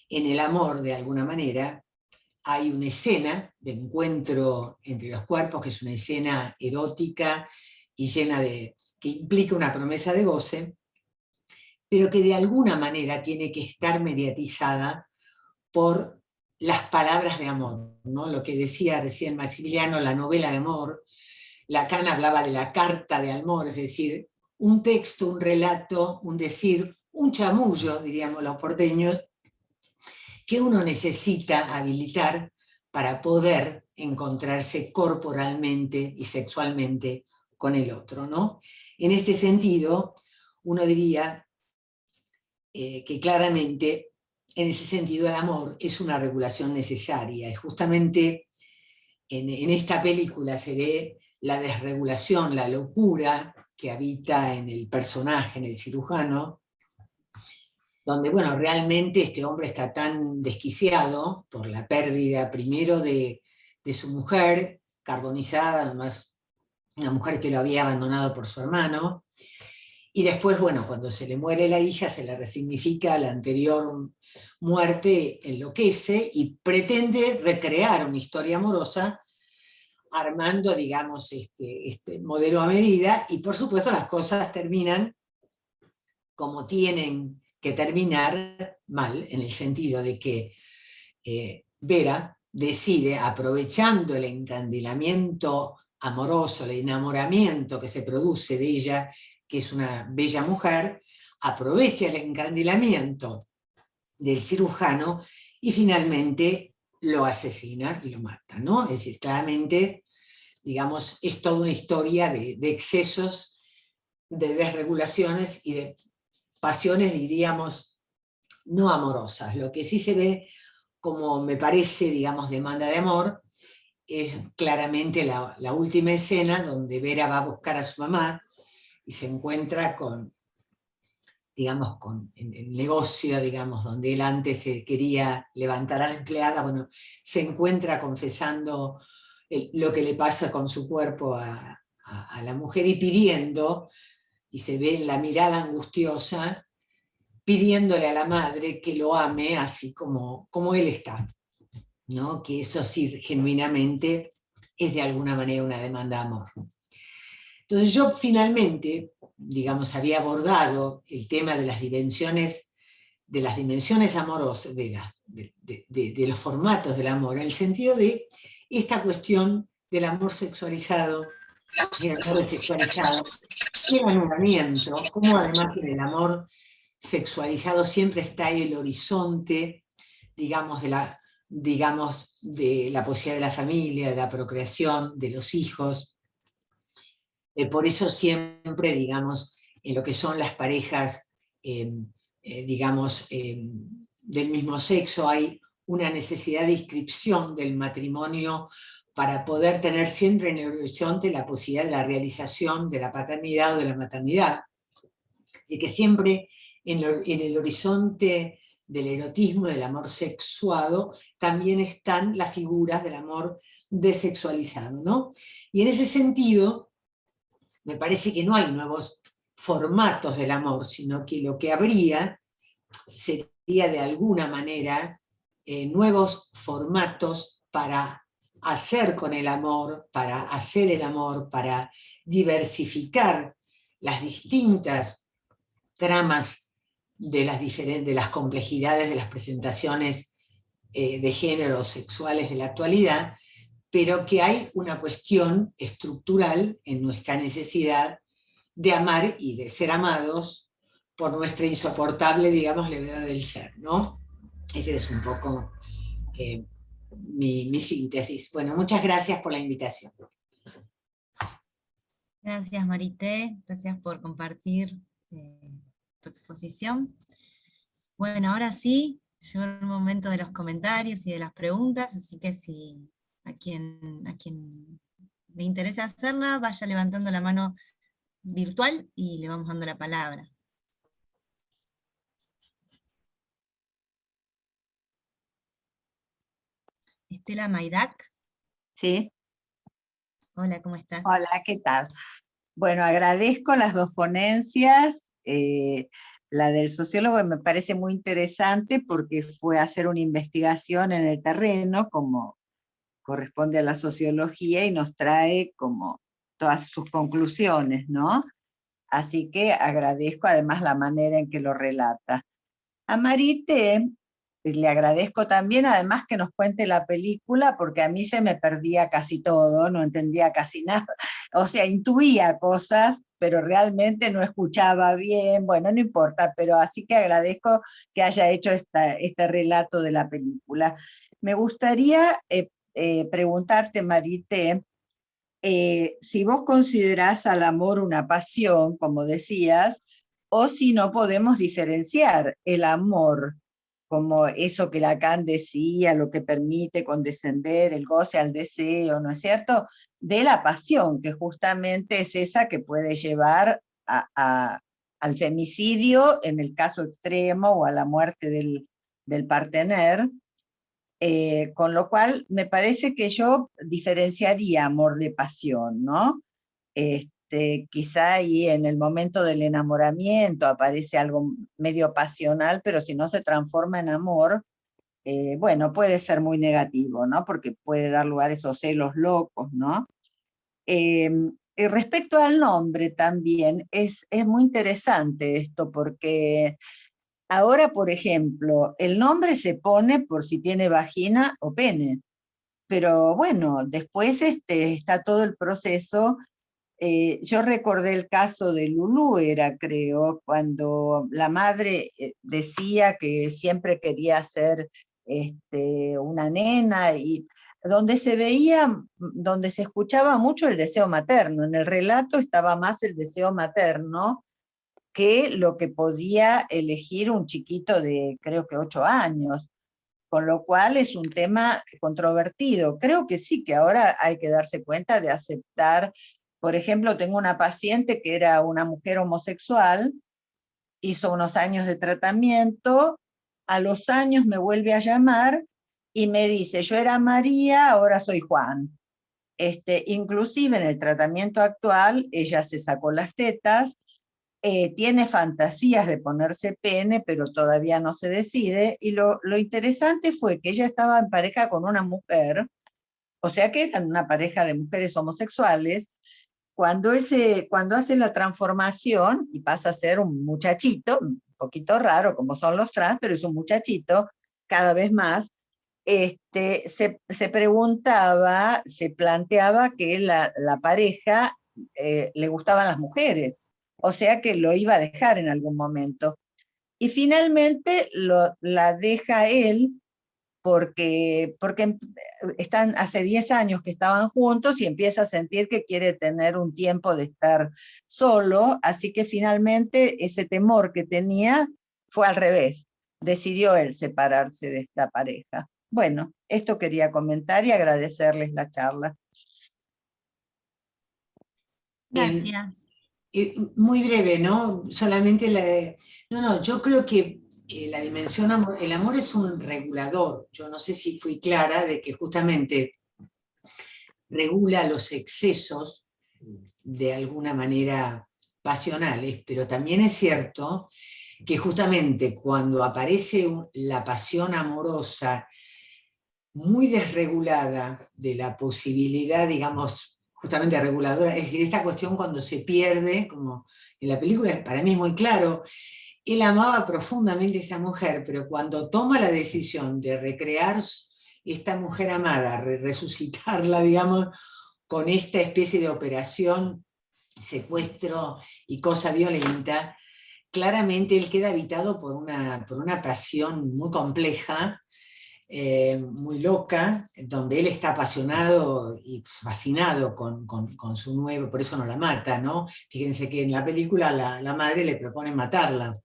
en el amor, de alguna manera, hay una escena de encuentro entre los cuerpos, que es una escena erótica y que implica una promesa de goce, pero que de alguna manera tiene que estar mediatizada por las palabras de amor, ¿no? Lo que decía recién Maximiliano, la novela de amor. Lacan hablaba de la carta de amor, es decir, un texto, un relato, un decir, un chamullo, diríamos los porteños, que uno necesita habilitar para poder encontrarse corporalmente y sexualmente con el otro, ¿no? En este sentido, uno diría que claramente, en ese sentido, el amor es una regulación necesaria, y justamente en esta película se ve la desregulación, la locura que habita en el personaje, en el cirujano, donde, bueno, realmente este hombre está tan desquiciado por la pérdida primero de su mujer, carbonizada, además una mujer que lo había abandonado por su hermano, y después, bueno, cuando se le muere la hija, se le resignifica la anterior muerte, enloquece y pretende recrear una historia amorosa armando, digamos, este modelo a medida, y por supuesto las cosas terminan como tienen que terminar mal, en el sentido de que Vera decide, aprovechando el encandilamiento amoroso, el enamoramiento que se produce de ella, que es una bella mujer, aprovecha el encandilamiento del cirujano y finalmente lo asesina y lo mata, ¿no? Es decir, claramente, digamos, es toda una historia de excesos, de desregulaciones y de pasiones, diríamos, no amorosas. Lo que sí se ve, como me parece, digamos, demanda de amor, es claramente la última escena donde Vera va a buscar a su mamá y se encuentra con, digamos, con el negocio, digamos, donde él antes quería levantar a la empleada, bueno, se encuentra confesando lo que le pasa con su cuerpo a la mujer y pidiendo, y se ve en la mirada angustiosa, pidiéndole a la madre que lo ame así como él está, ¿no? Que eso sí, genuinamente, es de alguna manera una demanda de amor. Entonces yo finalmente, digamos, había abordado el tema de las dimensiones amorosas, de los formatos del amor, en el sentido de esta cuestión del amor sexualizado, el amor desexualizado, el anulamiento, como además en el amor sexualizado siempre está ahí el horizonte, digamos, de la posibilidad de la familia, de la procreación, de los hijos. Por eso siempre, digamos, en lo que son las parejas, digamos, del mismo sexo, hay una necesidad de inscripción del matrimonio para poder tener siempre en el horizonte la posibilidad de la realización de la paternidad o de la maternidad. Así que siempre en el horizonte del erotismo, del amor sexuado, también están las figuras del amor desexualizado, ¿no? Y en ese sentido, me parece que no hay nuevos formatos del amor, sino que lo que habría sería de alguna manera nuevos formatos para hacer con el amor, para hacer el amor, para diversificar las distintas tramas de las complejidades de las presentaciones de género sexuales de la actualidad, pero que hay una cuestión estructural en nuestra necesidad de amar y de ser amados por nuestra insoportable, digamos, levedad del ser, ¿no? Esa es un poco mi síntesis. Bueno, muchas gracias por la invitación. Gracias, Marité, gracias por compartir tu exposición. Bueno, ahora sí, llegó el momento de los comentarios y de las preguntas, así que si a quien le interesa hacerla, vaya levantando la mano virtual y le vamos dando la palabra. Estela Maidac. Sí. Hola, ¿cómo estás? Hola, ¿qué tal? Bueno, agradezco las dos ponencias. La del sociólogo me parece muy interesante porque fue a hacer una investigación en el terreno, como corresponde a la sociología, y nos trae como todas sus conclusiones, ¿no? Así que agradezco además la manera en que lo relata. A Marité le agradezco también además que nos cuente la película, porque a mí se me perdía casi todo, no entendía casi nada, o sea, intuía cosas, pero realmente no escuchaba bien, bueno, no importa, pero así que agradezco que haya hecho este relato de la película. Me gustaría preguntarte, Marité, si vos considerás al amor una pasión, como decías, o si no podemos diferenciar el amor como eso que Lacan decía, lo que permite condescender, el goce al deseo, ¿no es cierto?, de la pasión, que justamente es esa que puede llevar al femicidio en el caso extremo o a la muerte del partener. Con lo cual me parece que yo diferenciaría amor de pasión, ¿no? Quizá ahí en el momento del enamoramiento aparece algo medio pasional, pero si no se transforma en amor, bueno, puede ser muy negativo, ¿no? Porque puede dar lugar a esos celos locos, ¿no? Y respecto al nombre también, es muy interesante esto, porque Ahora, por ejemplo, el nombre se pone por si tiene vagina o pene, pero bueno, después está todo el proceso. Yo recordé el caso de Lulú, era creo, cuando la madre decía que siempre quería ser una nena, y donde se veía, donde se escuchaba mucho el deseo materno. En el relato estaba más el deseo materno que lo que podía elegir un chiquito de creo que 8 años, con lo cual es un tema controvertido. Creo que sí, que ahora hay que darse cuenta de aceptar. Por ejemplo, tengo una paciente que era una mujer homosexual, hizo unos años de tratamiento, a los años me vuelve a llamar y me dice, yo era María, ahora soy Juan. Inclusive en el tratamiento actual, ella se sacó las tetas, tiene fantasías de ponerse pene, pero todavía no se decide, y lo interesante fue que ella estaba en pareja con una mujer, o sea que eran una pareja de mujeres homosexuales. Cuando hace la transformación y pasa a ser un muchachito, un poquito raro como son los trans, pero es un muchachito cada vez más, se preguntaba, se planteaba que la pareja le gustaban las mujeres, o sea que lo iba a dejar en algún momento. Y finalmente la deja él porque están hace 10 años que estaban juntos y empieza a sentir que quiere tener un tiempo de estar solo, así que finalmente ese temor que tenía fue al revés. Decidió él separarse de esta pareja. Bueno, esto quería comentar y agradecerles la charla. Gracias. Muy breve, ¿no? Solamente no, yo creo que la dimensión el amor es un regulador. Yo no sé si fui clara de que justamente regula los excesos de alguna manera pasionales, pero también es cierto que justamente cuando aparece la pasión amorosa muy desregulada de la posibilidad, digamos, justamente reguladora, es decir, esta cuestión cuando se pierde, como en la película para mí es muy claro, él amaba profundamente a esta mujer, pero cuando toma la decisión de recrear esta mujer amada, resucitarla, digamos, con esta especie de operación, secuestro y cosa violenta, claramente él queda habitado por una pasión muy compleja, muy loca, donde él está apasionado y fascinado con su nuevo, por eso no la mata, ¿no? Fíjense que en la película la madre le propone matarla,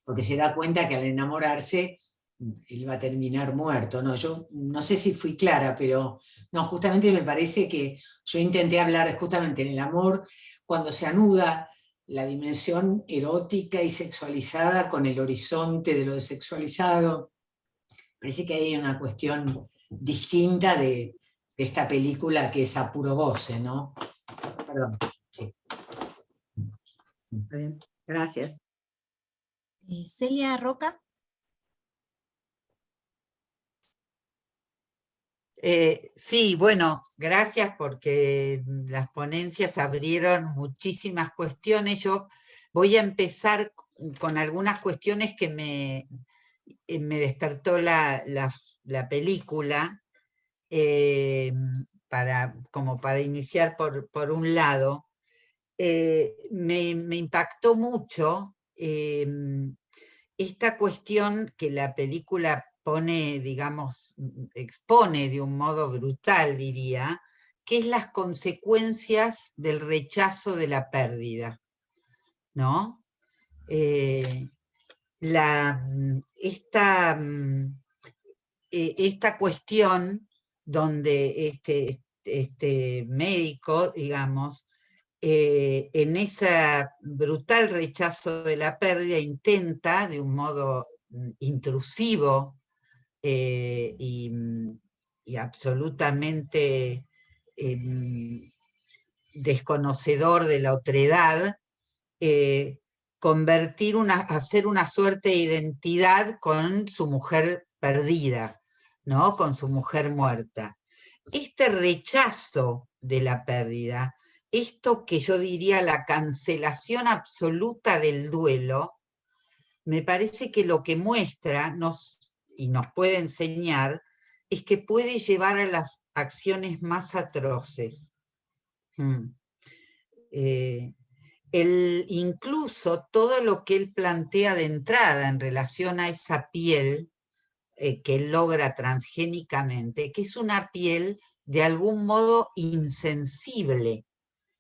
porque se da cuenta que al enamorarse él va a terminar muerto. No, yo no sé si fui clara, pero no, justamente me parece que yo intenté hablar justamente en el amor, cuando se anuda la dimensión erótica y sexualizada con el horizonte de lo desexualizado. Parece que hay una cuestión distinta de esta película que es a puro goce, ¿no? Perdón. Sí. Bien, gracias. Celia Roca. Sí, bueno, gracias porque las ponencias abrieron muchísimas cuestiones. Yo voy a empezar con algunas cuestiones que me despertó la película, como para iniciar por un lado. Me impactó mucho esta cuestión que la película pone, digamos, expone de un modo brutal, diría, que es las consecuencias del rechazo de la pérdida, ¿no? Esta cuestión donde este médico, digamos, en ese brutal rechazo de la pérdida intenta de un modo intrusivo y absolutamente desconocedor de la otredad, hacer una suerte de identidad con su mujer perdida, ¿no? Con su mujer muerta. Este rechazo de la pérdida, esto que yo diría la cancelación absoluta del duelo, me parece que lo que muestra y nos puede enseñar es que puede llevar a las acciones más atroces. Incluso todo lo que él plantea de entrada en relación a esa piel que él logra transgénicamente, que es una piel de algún modo insensible.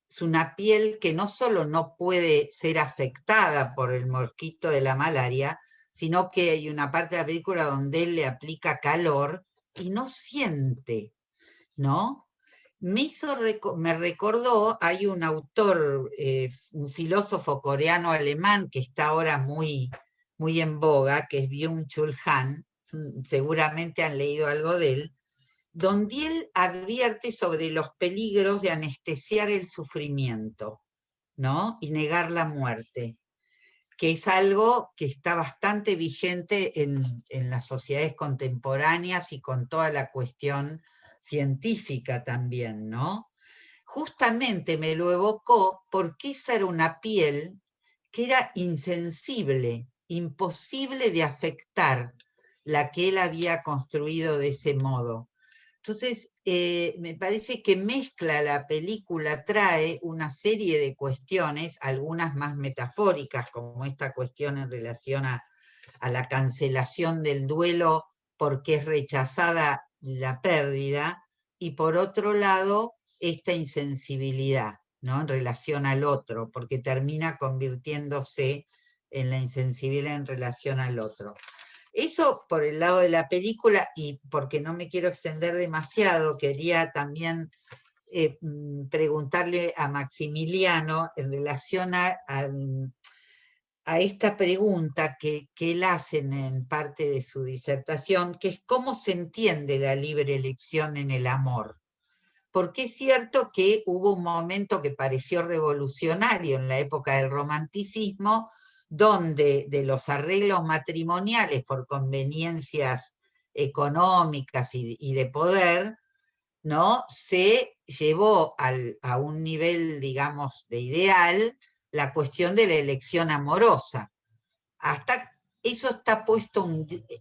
Es una piel que no solo no puede ser afectada por el mosquito de la malaria, sino que hay una parte de la película donde él le aplica calor y no siente, ¿no? Me recordó, hay un autor, un filósofo coreano-alemán que está ahora muy, muy en boga, que es Byung-Chul Han, seguramente han leído algo de él, donde él advierte sobre los peligros de anestesiar el sufrimiento, ¿no? Y negar la muerte, que es algo que está bastante vigente en las sociedades contemporáneas y con toda la cuestión científica también, ¿no? Justamente me lo evocó porque esa era una piel que era insensible, imposible de afectar, la que él había construido de ese modo. Entonces, me parece que mezcla la película, trae una serie de cuestiones, algunas más metafóricas, como esta cuestión en relación a la cancelación del duelo porque es rechazada la pérdida, y por otro lado, esta insensibilidad, ¿no? En relación al otro, porque termina convirtiéndose en la insensibilidad en relación al otro. Eso por el lado de la película, y porque no me quiero extender demasiado, quería también preguntarle a Maximiliano en relación a esta pregunta que él hace en parte de su disertación, que es cómo se entiende la libre elección en el amor. Porque es cierto que hubo un momento que pareció revolucionario en la época del romanticismo, donde de los arreglos matrimoniales por conveniencias económicas y de poder, ¿no? Se llevó a un nivel, digamos, de ideal la cuestión de la elección amorosa. Hasta eso está puesto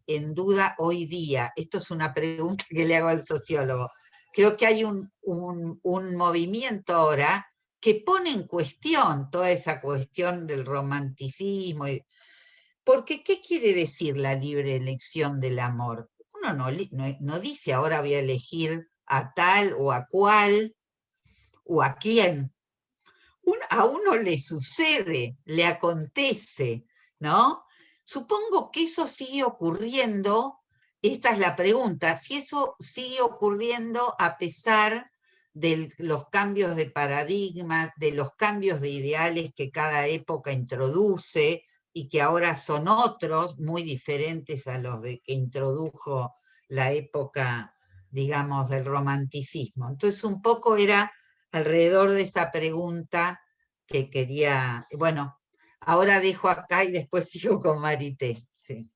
en duda hoy día. Esto es una pregunta que le hago al sociólogo. Creo que hay un movimiento ahora que pone en cuestión toda esa cuestión del romanticismo. Porque, ¿qué quiere decir la libre elección del amor? Uno no dice ahora voy a elegir a tal o a cual o a quién. A uno le sucede, le acontece, ¿no? Supongo que eso sigue ocurriendo, esta es la pregunta, si eso sigue ocurriendo a pesar de los cambios de paradigma, de los cambios de ideales que cada época introduce y que ahora son otros, muy diferentes a los que introdujo la época, digamos, del romanticismo. Entonces un poco era alrededor de esa pregunta que quería, bueno, ahora dejo acá y después sigo con Marité. Sí.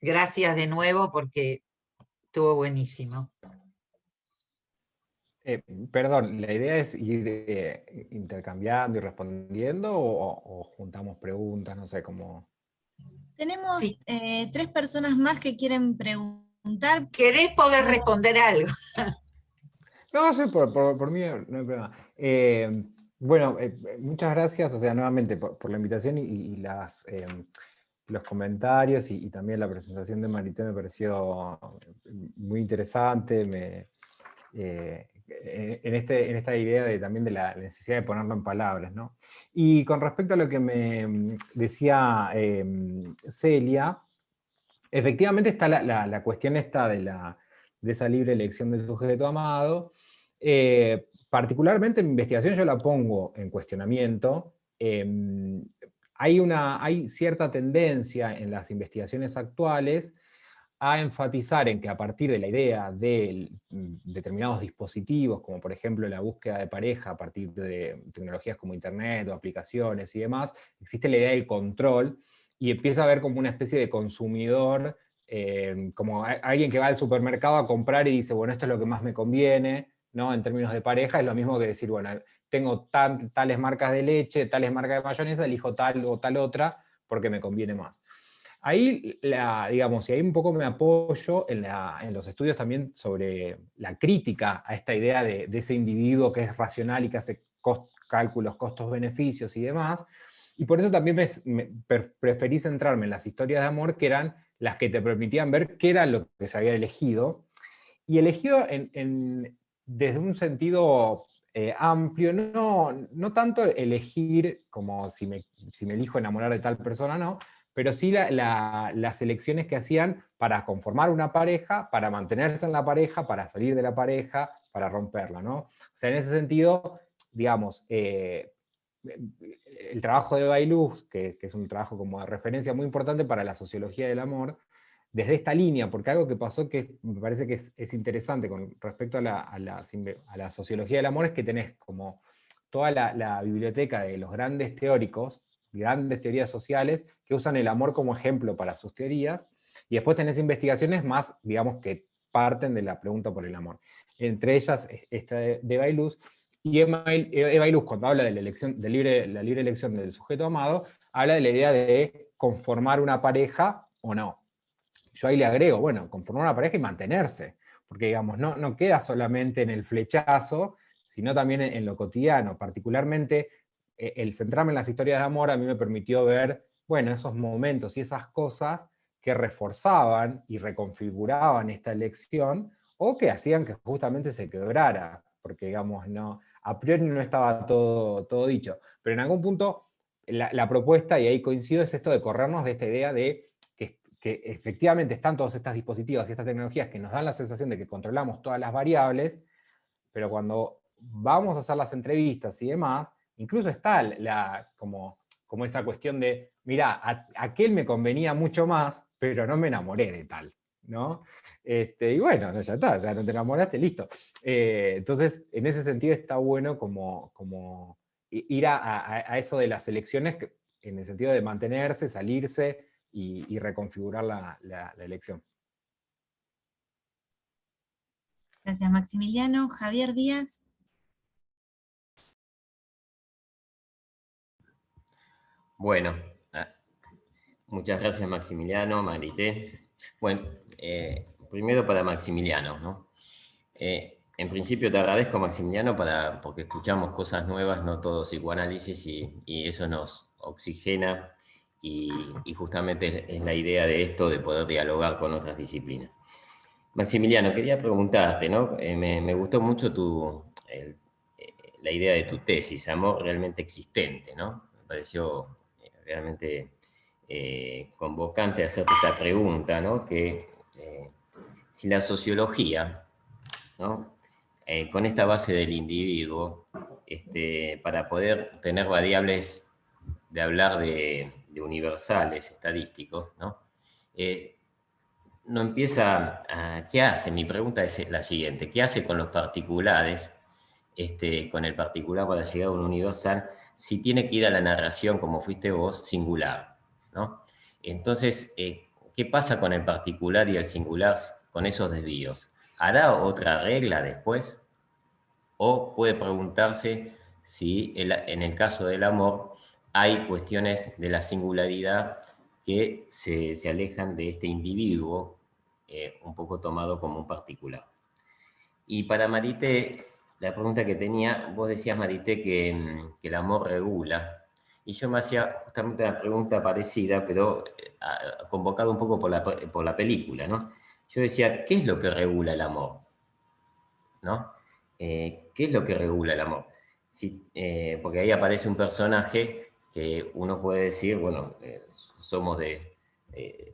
Gracias de nuevo porque estuvo buenísimo. Perdón, ¿la idea es ir intercambiando y respondiendo o juntamos preguntas? No sé cómo. Tenemos Sí. 3 personas más que quieren preguntar. ¿Querés poder responder algo? No, sí, por mí no hay problema. Bueno, muchas gracias, o sea, nuevamente por la invitación y los comentarios y también la presentación de Marité me pareció muy interesante. En esta idea también de la necesidad de ponerlo en palabras, ¿no? Y con respecto a lo que me decía Celia, efectivamente está la cuestión esta de esa libre elección del sujeto amado. Particularmente en mi investigación yo la pongo en cuestionamiento. Hay cierta tendencia en las investigaciones actuales a enfatizar en que a partir de la idea de determinados dispositivos, como por ejemplo la búsqueda de pareja a partir de tecnologías como internet o aplicaciones y demás, existe la idea del control y empieza a haber como una especie de consumidor, como alguien que va al supermercado a comprar y dice, bueno, esto es lo que más me conviene, ¿no? En términos de pareja es lo mismo que decir, bueno, tengo tales marcas de leche, tales marcas de mayonesa, elijo tal o tal otra, porque me conviene más. Ahí, digamos, y ahí un poco me apoyo en los estudios también sobre la crítica a esta idea de ese individuo que es racional y que hace cálculos, costos-beneficios y demás, y por eso también preferí centrarme en las historias de amor, que eran las que te permitían ver qué era lo que se había elegido, y elegido desde un sentido amplio, no tanto elegir como si me elijo enamorar de tal persona, no, pero sí las elecciones que hacían para conformar una pareja, para mantenerse en la pareja, para salir de la pareja, para romperla, ¿no? O sea, en ese sentido, digamos, el trabajo de Bailuz, que es un trabajo como de referencia muy importante para la sociología del amor, desde esta línea, porque algo que pasó que me parece que es interesante con respecto a la sociología del amor, es que tenés como toda la biblioteca de los grandes teóricos, grandes teorías sociales, que usan el amor como ejemplo para sus teorías, y después tenés investigaciones más, digamos, que parten de la pregunta por el amor. Entre ellas, esta de Bailuz, y Bailuz, cuando habla de la libre elección del sujeto amado, habla de la idea de conformar una pareja o no. Yo ahí le agrego, bueno, conformar una pareja y mantenerse, porque digamos, no queda solamente en el flechazo, sino también en lo cotidiano. Particularmente, el centrarme en las historias de amor a mí me permitió ver, bueno, esos momentos y esas cosas que reforzaban y reconfiguraban esta elección, o que hacían que justamente se quebrara, porque digamos, a priori no estaba todo dicho. Pero en algún punto, la propuesta, y ahí coincido, es esto de corrernos de esta idea de que efectivamente están todos estos dispositivos y estas tecnologías que nos dan la sensación de que controlamos todas las variables, pero cuando vamos a hacer las entrevistas y demás, incluso está como esa cuestión de, mirá, aquel me convenía mucho más, pero no me enamoré de tal, ¿no? Y bueno, ya está, o sea, no te enamoraste, listo. Entonces, en ese sentido está bueno como ir a eso de las elecciones, en el sentido de mantenerse, salirse, y reconfigurar la elección. Gracias, Maximiliano. Javier Díaz. Bueno, muchas gracias, Maximiliano, Marité. Bueno, primero para Maximiliano, ¿no? En principio te agradezco, Maximiliano, porque escuchamos cosas nuevas, no todo psicoanálisis, y eso nos oxigena, y justamente es la idea de esto, de poder dialogar con otras disciplinas. Maximiliano, quería preguntarte, ¿no? Me gustó mucho la idea de tu tesis, amor realmente existente, ¿no? Me pareció realmente convocante hacerte esta pregunta, ¿no? Que si la sociología, ¿no? Con esta base del individuo, para poder tener variables de hablar de universales estadísticos, ¿no? No empieza ¿qué hace? Mi pregunta es la siguiente: ¿qué hace con los particulares, con el particular para llegar a un universal, si tiene que ir a la narración, como fuiste vos, singular, ¿no? Entonces, ¿qué pasa con el particular y el singular con esos desvíos? ¿Hará otra regla después? O puede preguntarse si en el caso del amor hay cuestiones de la singularidad que se alejan de este individuo, un poco tomado como un particular. Y para Marité, la pregunta que tenía, vos decías, Marité, que el amor regula, y yo me hacía justamente una pregunta parecida, pero convocado un poco por la película, ¿no? Yo decía, ¿qué es lo que regula el amor? ¿No? ¿Qué es lo que regula el amor? Porque ahí aparece un personaje que uno puede decir, bueno,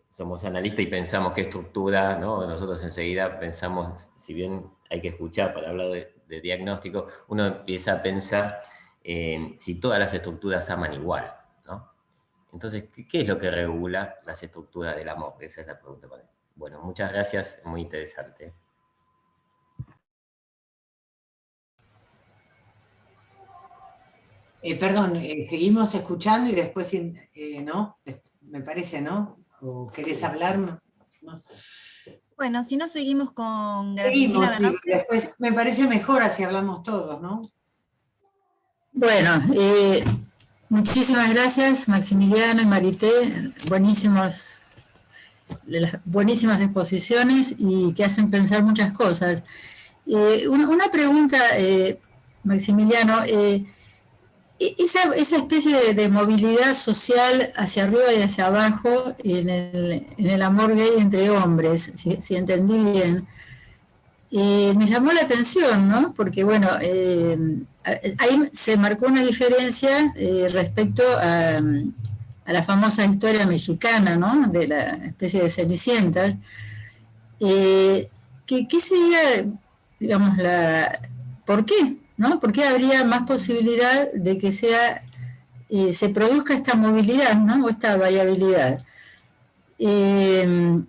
somos analistas y pensamos qué estructura, ¿no? Nosotros enseguida pensamos, si bien hay que escuchar para hablar de diagnóstico, uno empieza a pensar si todas las estructuras aman igual, ¿no? Entonces, ¿qué es lo que regula las estructuras del amor? Esa es la pregunta para mí. Bueno, muchas gracias, muy interesante. Perdón, seguimos escuchando y después, ¿no? Me parece, ¿no? ¿O querés hablar? ¿No? Bueno, si no, seguimos con Seguimos, Graciela. sí, después me parece mejor así hablamos todos, ¿no? Bueno, Muchísimas gracias, Maximiliano y Marité, buenísimas exposiciones y que hacen pensar muchas cosas. Una pregunta, Maximiliano, esa especie de movilidad social hacia arriba y hacia abajo en el amor gay entre hombres, si entendí bien, me llamó la atención, ¿no? Porque, bueno, ahí se marcó una diferencia respecto a la famosa historia mexicana, ¿no? De la especie de Cenicienta. ¿Qué sería, digamos, ¿por qué? ¿No? ¿Por qué habría más posibilidad de que se produzca esta movilidad, ¿no? O esta variabilidad? Bueno,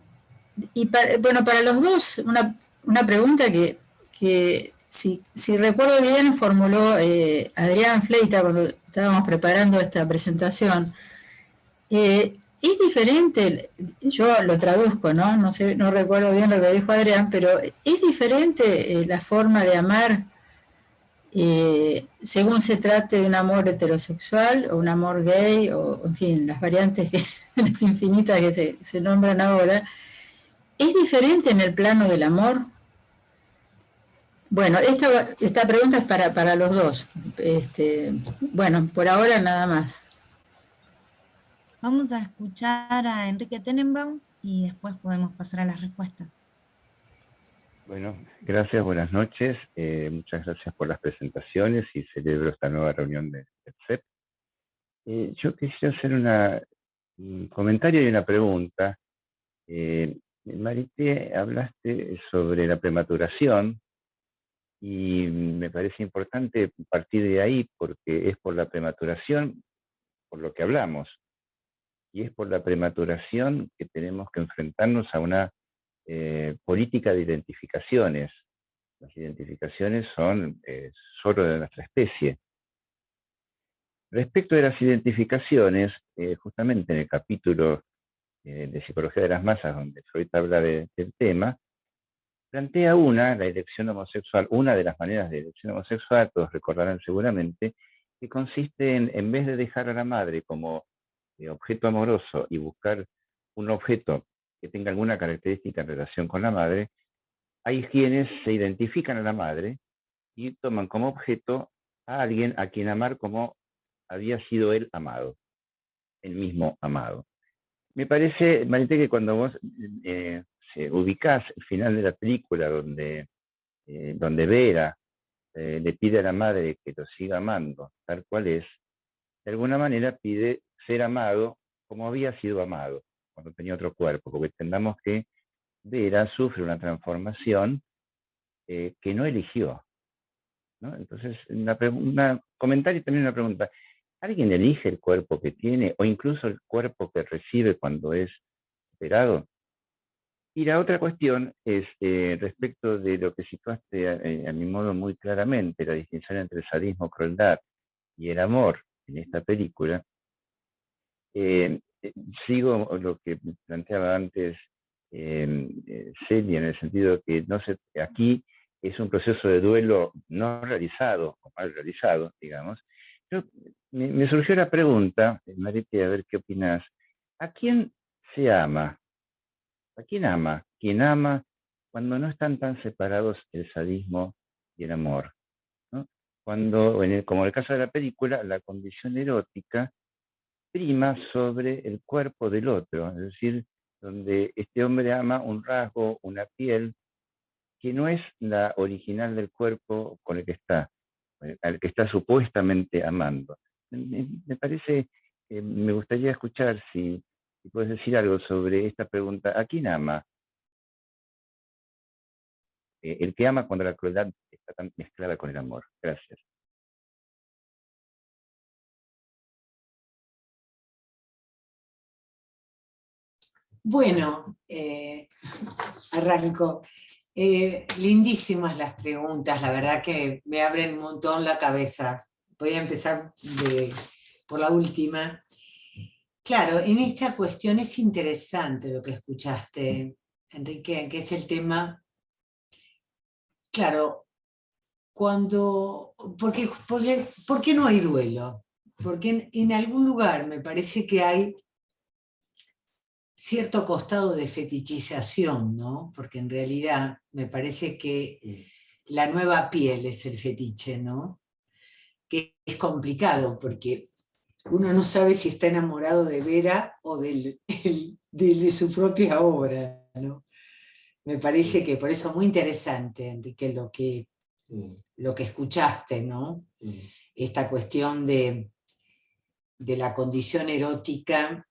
para los dos, una pregunta que si recuerdo bien, formuló Adrián Fleita cuando estábamos preparando esta presentación. Es diferente, yo lo traduzco, ¿no? No sé, no recuerdo bien lo que dijo Adrián, pero es diferente la forma de amar según se trate de un amor heterosexual o un amor gay, o en fin, las variantes, las infinitas que se nombran ahora. ¿Es diferente en el plano del amor? Bueno, esta pregunta es para los dos. Bueno, por ahora nada más. Vamos a escuchar a Enrique Tenenbaum y después podemos pasar a las respuestas. Bueno, gracias, buenas noches. Muchas gracias por las presentaciones y celebro esta nueva reunión del CEP. Yo quisiera hacer un comentario y una pregunta. Marité, hablaste sobre la prematuración y me parece importante partir de ahí porque es por la prematuración por lo que hablamos y es por la prematuración que tenemos que enfrentarnos a una política de identificaciones. Las identificaciones son solo de nuestra especie. Respecto de las identificaciones, justamente en el capítulo de Psicología de las Masas, donde Freud habla del tema, plantea la elección homosexual, una de las maneras de elección homosexual, todos recordarán seguramente, que consiste en vez de dejar a la madre como objeto amoroso y buscar un objeto que tenga alguna característica en relación con la madre, hay quienes se identifican a la madre y toman como objeto a alguien a quien amar como había sido él amado, el mismo amado. Me parece, Marité, que cuando vos ubicás el final de la película donde Vera le pide a la madre que lo siga amando tal cual es, de alguna manera pide ser amado como había sido amado cuando tenía otro cuerpo, porque entendamos que Vera sufre una transformación que no eligió, ¿no? Entonces, un comentario y también una pregunta. ¿Alguien elige el cuerpo que tiene o incluso el cuerpo que recibe cuando es operado? Y la otra cuestión es respecto de lo que situaste a mi modo muy claramente, la distinción entre el sadismo, crueldad y el amor en esta película. Sigo lo que planteaba antes Celia, en el sentido de que aquí es un proceso de duelo no realizado, o mal realizado, digamos. Me surgió la pregunta, Marité, a ver qué opinas. ¿A quién se ama? ¿A quién ama? ¿Quién ama cuando no están tan separados el sadismo y el amor? ¿No? Cuando, como en el caso de la película, la condición erótica prima sobre el cuerpo del otro, es decir, donde este hombre ama un rasgo, una piel, que no es la original del cuerpo con el que está, al que está supuestamente amando. Me parece, me gustaría escuchar si puedes decir algo sobre esta pregunta. ¿A quién ama? El que ama cuando la crueldad está tan mezclada con el amor. Gracias. Bueno, arranco. Lindísimas las preguntas, la verdad que me abren un montón la cabeza. Voy a empezar por la última. Claro, en esta cuestión es interesante lo que escuchaste, Enrique, que es el tema, claro, ¿por qué no hay duelo? porque en algún lugar me parece que hay cierto costado de fetichización, ¿no? Porque en realidad me parece que la nueva piel es el fetiche, ¿no? Que es complicado porque uno no sabe si está enamorado de Vera o de su propia obra, ¿no? Me parece que por eso es muy interesante, Enrique, lo que escuchaste, ¿no? Esta cuestión de la condición erótica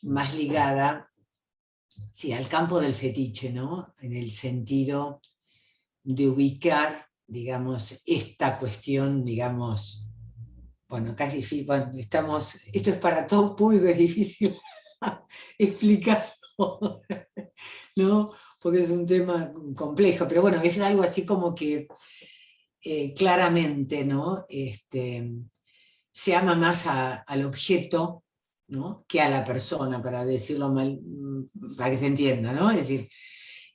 más ligada, sí, al campo del fetiche, ¿no? En el sentido de ubicar, digamos, esta cuestión, digamos, bueno, acá es difícil, bueno, esto es para todo público, es difícil explicarlo, ¿no? Porque es un tema complejo, pero bueno, es algo así como que claramente, ¿no? Se ama más al objeto, ¿no? Que a la persona, para decirlo mal, para que se entienda, ¿no? Es decir,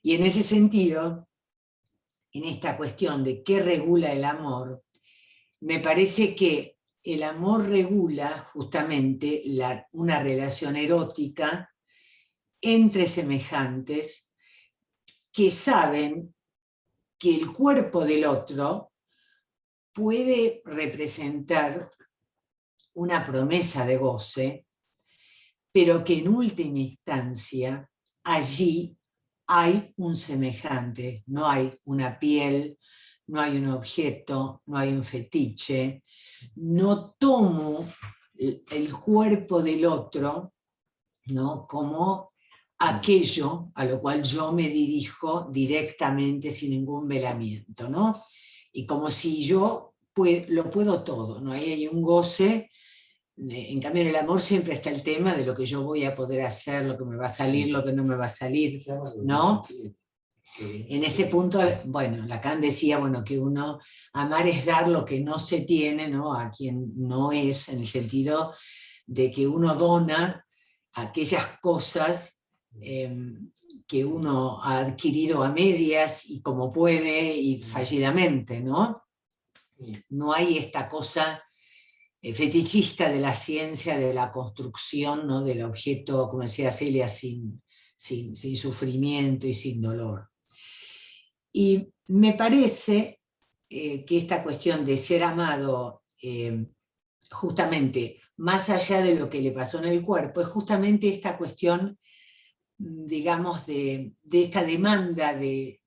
y en ese sentido, en esta cuestión de qué regula el amor, me parece que el amor regula justamente una relación erótica entre semejantes que saben que el cuerpo del otro puede representar una promesa de goce, pero que en última instancia allí hay un semejante, no hay una piel, no hay un objeto, no hay un fetiche, no tomo el cuerpo del otro, ¿no? Como aquello a lo cual yo me dirijo directamente sin ningún velamiento, ¿no? Y como si yo lo puedo todo, ¿no? Ahí hay un goce. En cambio, en el amor siempre está el tema de lo que yo voy a poder hacer, lo que me va a salir, lo que no me va a salir, ¿no? En ese punto, bueno, Lacan decía, bueno, que amar es dar lo que no se tiene, ¿no? A quien no es, en el sentido de que uno dona aquellas cosas que uno ha adquirido a medias y como puede y fallidamente, ¿no? No hay esta cosa fetichista de la ciencia, de la construcción, ¿no? Del objeto, como decía Celia, sin sufrimiento y sin dolor. Y me parece que esta cuestión de ser amado justamente más allá de lo que le pasó en el cuerpo, es justamente esta cuestión, digamos, de esta demanda de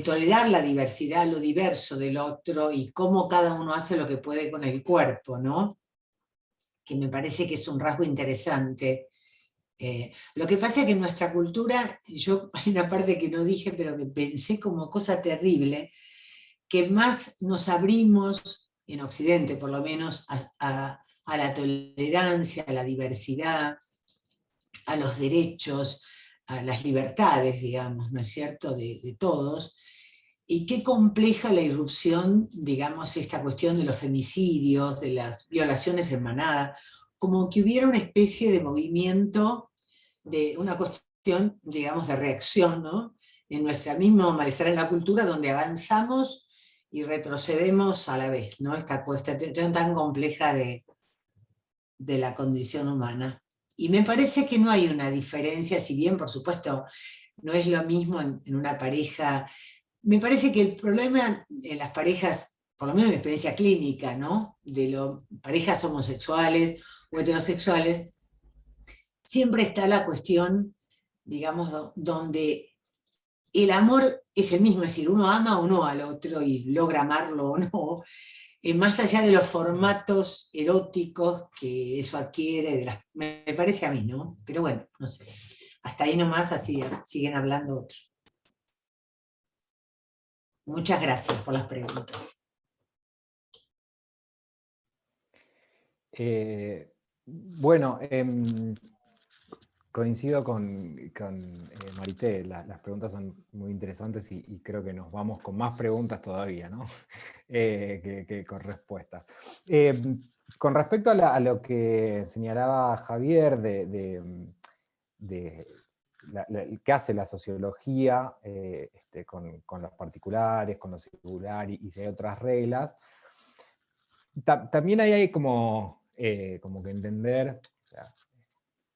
tolerar la diversidad, lo diverso del otro y cómo cada uno hace lo que puede con el cuerpo, ¿no? Que me parece que es un rasgo interesante. Lo que pasa es que en nuestra cultura, hay una parte que no dije, pero que pensé como cosa terrible, que más nos abrimos, en Occidente por lo menos, a la tolerancia, a la diversidad, a los derechos, a las libertades, digamos, ¿no es cierto?, de todos. Y qué compleja la irrupción, digamos, esta cuestión de los femicidios, de las violaciones en manada, como que hubiera una especie de movimiento, de una cuestión, digamos, de reacción, ¿no? En nuestra misma malestar en la cultura, donde avanzamos y retrocedemos a la vez, ¿no? Esta cuestión tan compleja de la condición humana. Y me parece que no hay una diferencia, si bien, por supuesto, no es lo mismo en una pareja. Me parece que el problema en las parejas, por lo menos en mi experiencia clínica, ¿no? De parejas homosexuales o heterosexuales, siempre está la cuestión, digamos, donde el amor es el mismo, es decir, uno ama o no al otro y logra amarlo o no, más allá de los formatos eróticos que eso adquiere, me parece a mí, ¿no? Pero bueno, no sé, hasta ahí nomás, así siguen hablando otros. Muchas gracias por las preguntas. Bueno, coincido con Marité, las preguntas son muy interesantes y creo que nos vamos con más preguntas todavía, ¿no? que con respuestas. Con respecto a lo que señalaba Javier qué hace la sociología con los particulares, con lo singular y si hay otras reglas, También ahí hay como que entender, o sea,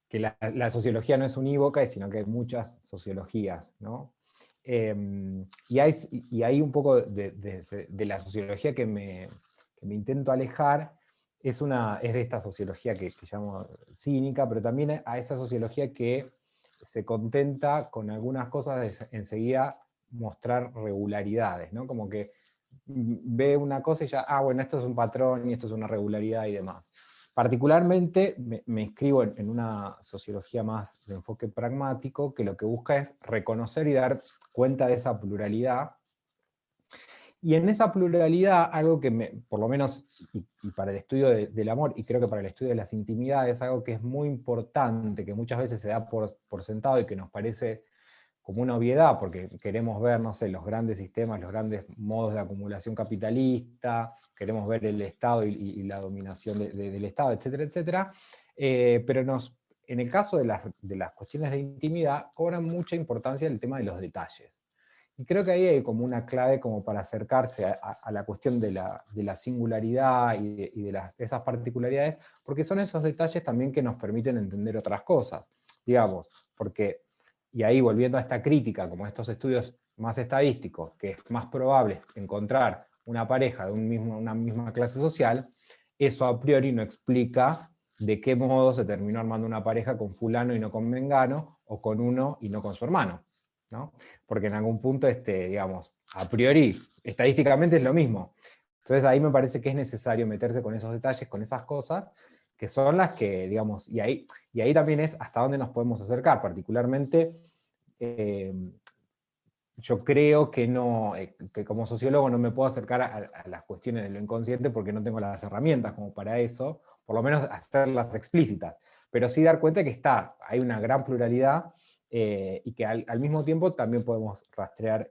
que la sociología no es unívoca, sino que hay muchas sociologías, ¿no? Y hay un poco de la sociología que me intento alejar, es de esta sociología que llamo cínica, pero también a esa sociología que se contenta con algunas cosas de enseguida mostrar regularidades, ¿no? Como que ve una cosa y ya, bueno, esto es un patrón y esto es una regularidad y demás. Particularmente me inscribo en una sociología más de enfoque pragmático, que lo que busca es reconocer y dar cuenta de esa pluralidad. Y en esa pluralidad, algo que por lo menos, y para el estudio del amor, y creo que para el estudio de las intimidades, algo que es muy importante, que muchas veces se da por sentado y que nos parece como una obviedad, porque queremos ver, no sé, los grandes sistemas, los grandes modos de acumulación capitalista, queremos ver el Estado y la dominación del Estado, etcétera, etcétera, pero en el caso de las cuestiones de intimidad, cobran mucha importancia el tema de los detalles. Y creo que ahí hay como una clave como para acercarse a la cuestión de la singularidad y de esas particularidades, porque son esos detalles también que nos permiten entender otras cosas, digamos, porque, y ahí volviendo a esta crítica, como estos estudios más estadísticos, que es más probable encontrar una pareja de una misma clase social, eso a priori no explica de qué modo se terminó armando una pareja con fulano y no con mengano, o con uno y no con su hermano, ¿no? Porque en algún punto, digamos, a priori, estadísticamente es lo mismo. Entonces ahí me parece que es necesario meterse con esos detalles, con esas cosas, que son las que, digamos, y ahí también es hasta dónde nos podemos acercar. Particularmente, yo creo que como sociólogo no me puedo acercar a las cuestiones de lo inconsciente porque no tengo las herramientas como para eso, por lo menos hacerlas explícitas, pero sí dar cuenta que hay una gran pluralidad, y que al mismo tiempo también podemos rastrear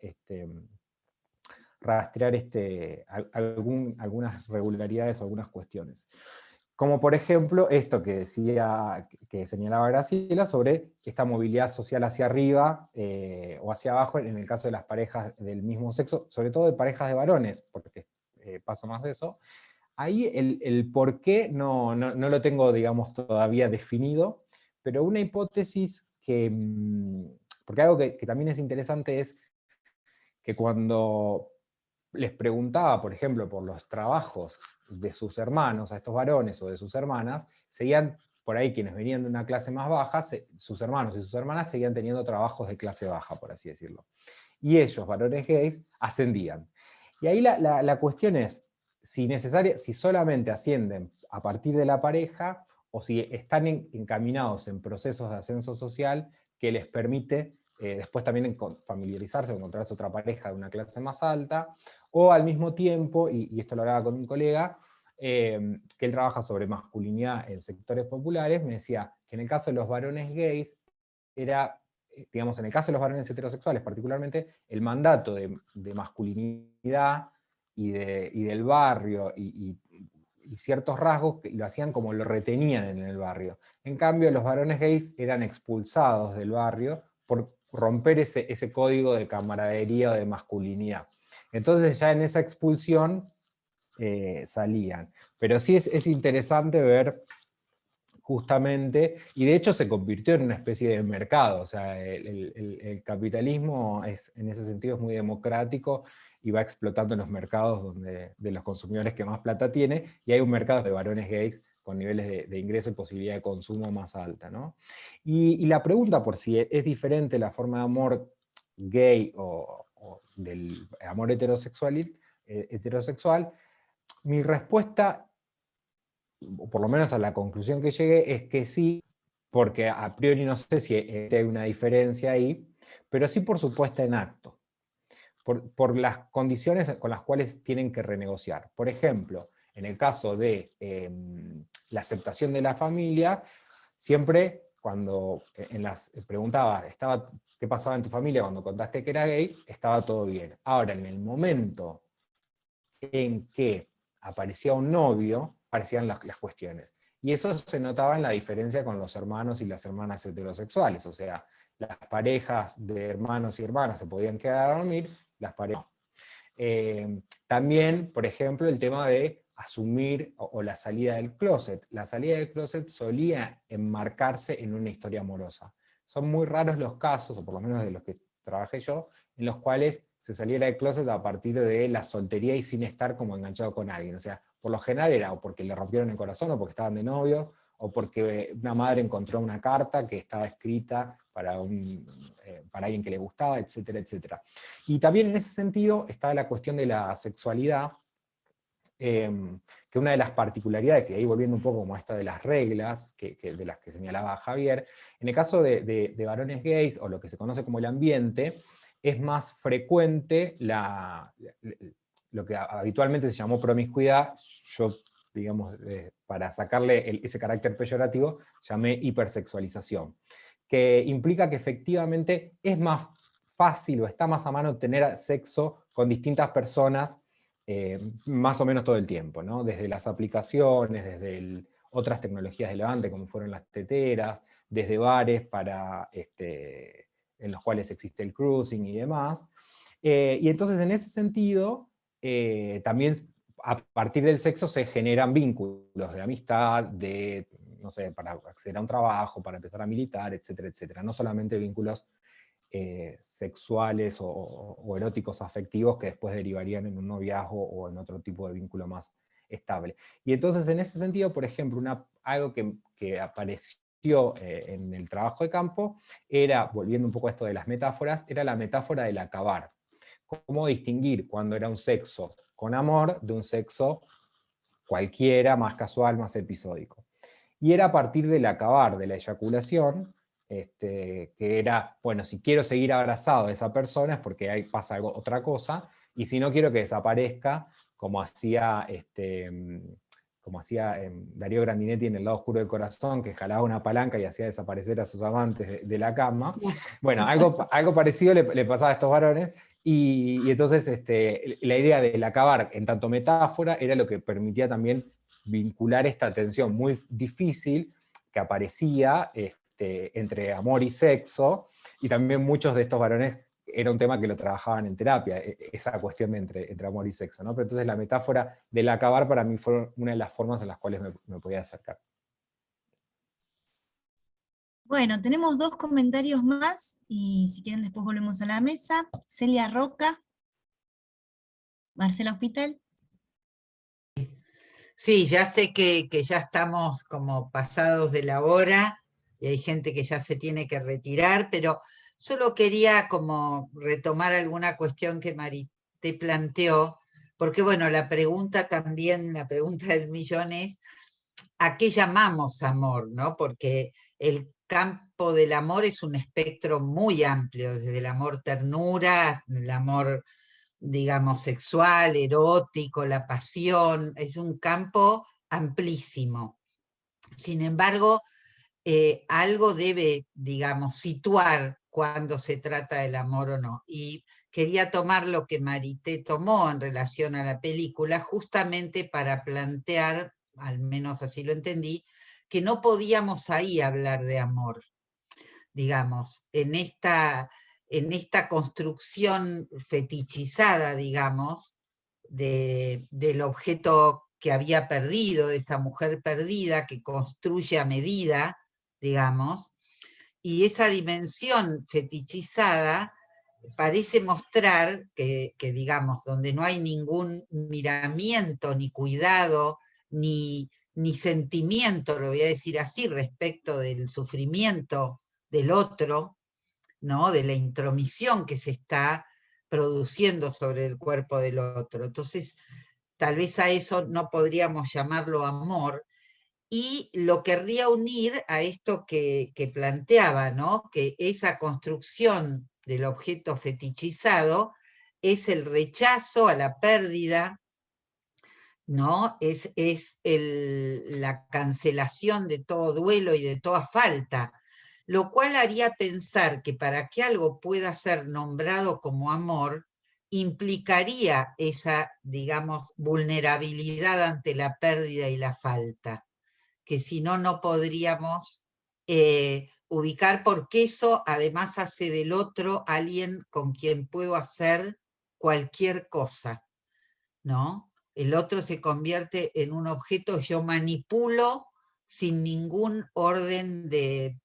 algunas regularidades o algunas cuestiones. Como por ejemplo esto que señalaba Graciela sobre esta movilidad social hacia arriba o hacia abajo en el caso de las parejas del mismo sexo, sobre todo de parejas de varones, porque pasa más eso. Ahí el por qué no lo tengo, digamos, todavía definido, pero una hipótesis porque algo que también es interesante es que cuando les preguntaba, por ejemplo, por los trabajos de sus hermanos a estos varones o de sus hermanas, seguían, por ahí quienes venían de una clase más baja, sus hermanos y sus hermanas seguían teniendo trabajos de clase baja, por así decirlo. Y ellos, varones gays, ascendían. Y ahí la cuestión es, si solamente ascienden a partir de la pareja, o si están encaminados en procesos de ascenso social que les permite después también familiarizarse o encontrarse otra pareja de una clase más alta, o al mismo tiempo, y esto lo hablaba con un colega, que él trabaja sobre masculinidad en sectores populares, me decía que en el caso de los varones gays, digamos, en el caso de los varones heterosexuales particularmente, el mandato de masculinidad y del barrio y ciertos rasgos que lo hacían como lo retenían en el barrio. En cambio, los varones gays eran expulsados del barrio por romper ese código de camaradería o de masculinidad. Entonces ya en esa expulsión salían. Pero sí es interesante ver justamente, y de hecho se convirtió en una especie de mercado, o sea, el capitalismo en ese sentido es muy democrático y va explotando en los mercados de los consumidores que más plata tiene, y hay un mercado de varones gays con niveles de ingreso y posibilidad de consumo más alta, ¿no? Y la pregunta por si es diferente la forma de amor gay o del amor heterosexual, mi respuesta, o por lo menos a la conclusión que llegué, es que sí, porque a priori no sé si hay una diferencia ahí, pero sí por su puesta en acto, por las condiciones con las cuales tienen que renegociar. Por ejemplo, en el caso de la aceptación de la familia, siempre cuando preguntaba, ¿qué pasaba en tu familia cuando contaste que era gay? Estaba todo bien. Ahora, en el momento en que aparecía un novio, aparecían las cuestiones. Y eso se notaba en la diferencia con los hermanos y las hermanas heterosexuales, o sea, las parejas de hermanos y hermanas se podían quedar a dormir, las parejas no. También, por ejemplo, el tema de asumir, o la salida del closet. La salida del closet solía enmarcarse en una historia amorosa. Son muy raros los casos, o por lo menos de los que trabajé yo, en los cuales se saliera del closet a partir de la soltería y sin estar como enganchado con alguien. O sea, por lo general era o porque le rompieron el corazón, o porque estaban de novio, o porque una madre encontró una carta que estaba escrita para alguien que le gustaba, etcétera, etcétera. Y también en ese sentido está la cuestión de la sexualidad, que una de las particularidades, y ahí volviendo un poco como a esta de las reglas, de las que señalaba Javier, en el caso de varones gays, o lo que se conoce como el ambiente, es más frecuente lo que habitualmente se llamó promiscuidad. Yo, digamos, para sacarle ese carácter peyorativo, llamé hipersexualización, que implica que efectivamente es más fácil o está más a mano tener sexo con distintas personas más o menos todo el tiempo, ¿no? Desde las aplicaciones, desde otras tecnologías de levante, como fueron las teteras, desde bares en los cuales existe el cruising y demás. Y entonces, en ese sentido, también a partir del sexo se generan vínculos de amistad, no sé, para acceder a un trabajo, para empezar a militar, etcétera, etcétera. No solamente vínculos sexuales o eróticos afectivos que después derivarían en un noviazgo o en otro tipo de vínculo más estable. Y entonces, en ese sentido, por ejemplo, algo que apareció en el trabajo de campo era, volviendo un poco a esto de las metáforas, era la metáfora del acabar. Cómo distinguir cuando era un sexo con amor de un sexo cualquiera, más casual, más episódico. Y era a partir del acabar, de la eyaculación, que era, bueno, si quiero seguir abrazado a esa persona es porque ahí pasa otra cosa, y si no quiero que desaparezca, como hacía Darío Grandinetti en El lado oscuro del corazón, que jalaba una palanca y hacía desaparecer a sus amantes de la cama. Bueno, algo parecido le pasaba a estos varones, y entonces la idea del acabar en tanto metáfora era lo que permitía también vincular esta tensión muy difícil que aparecía entre amor y sexo, y también muchos de estos varones era un tema que lo trabajaban en terapia, esa cuestión de entre amor y sexo, ¿no? Pero entonces la metáfora del acabar para mí fue una de las formas en las cuales me podía acercar. Bueno, tenemos 2 comentarios más, y si quieren después volvemos a la mesa. Celia Roca, Marcela Hospital. Sí, ya sé que ya estamos como pasados de la hora y hay gente que ya se tiene que retirar, pero solo quería como retomar alguna cuestión que Marité planteó, porque bueno, la pregunta del millón es, ¿a qué llamamos amor? ¿No? Porque el campo del amor es un espectro muy amplio, desde el amor ternura, el amor, digamos, sexual, erótico, la pasión, es un campo amplísimo. Sin embargo, algo debe, digamos, situar cuando se trata del amor o no. Y quería tomar lo que Marité tomó en relación a la película, justamente para plantear, al menos así lo entendí, que no podíamos ahí hablar de amor, digamos, en esta construcción fetichizada, digamos, del objeto que había perdido, de esa mujer perdida que construye a medida, digamos, y esa dimensión fetichizada parece mostrar que, digamos, donde no hay ningún miramiento, ni cuidado, ni sentimiento, lo voy a decir así, respecto del sufrimiento del otro, ¿no? De la intromisión que se está produciendo sobre el cuerpo del otro. Entonces, tal vez a eso no podríamos llamarlo amor, y lo querría unir a esto que planteaba, ¿no? Que esa construcción del objeto fetichizado es el rechazo a la pérdida, ¿no? Es la cancelación de todo duelo y de toda falta, lo cual haría pensar que para que algo pueda ser nombrado como amor, implicaría esa, digamos, vulnerabilidad ante la pérdida y la falta, que si no, no podríamos ubicar, porque eso además hace del otro alguien con quien puedo hacer cualquier cosa, ¿no? el otro se convierte en un objeto, yo manipulo sin ningún orden de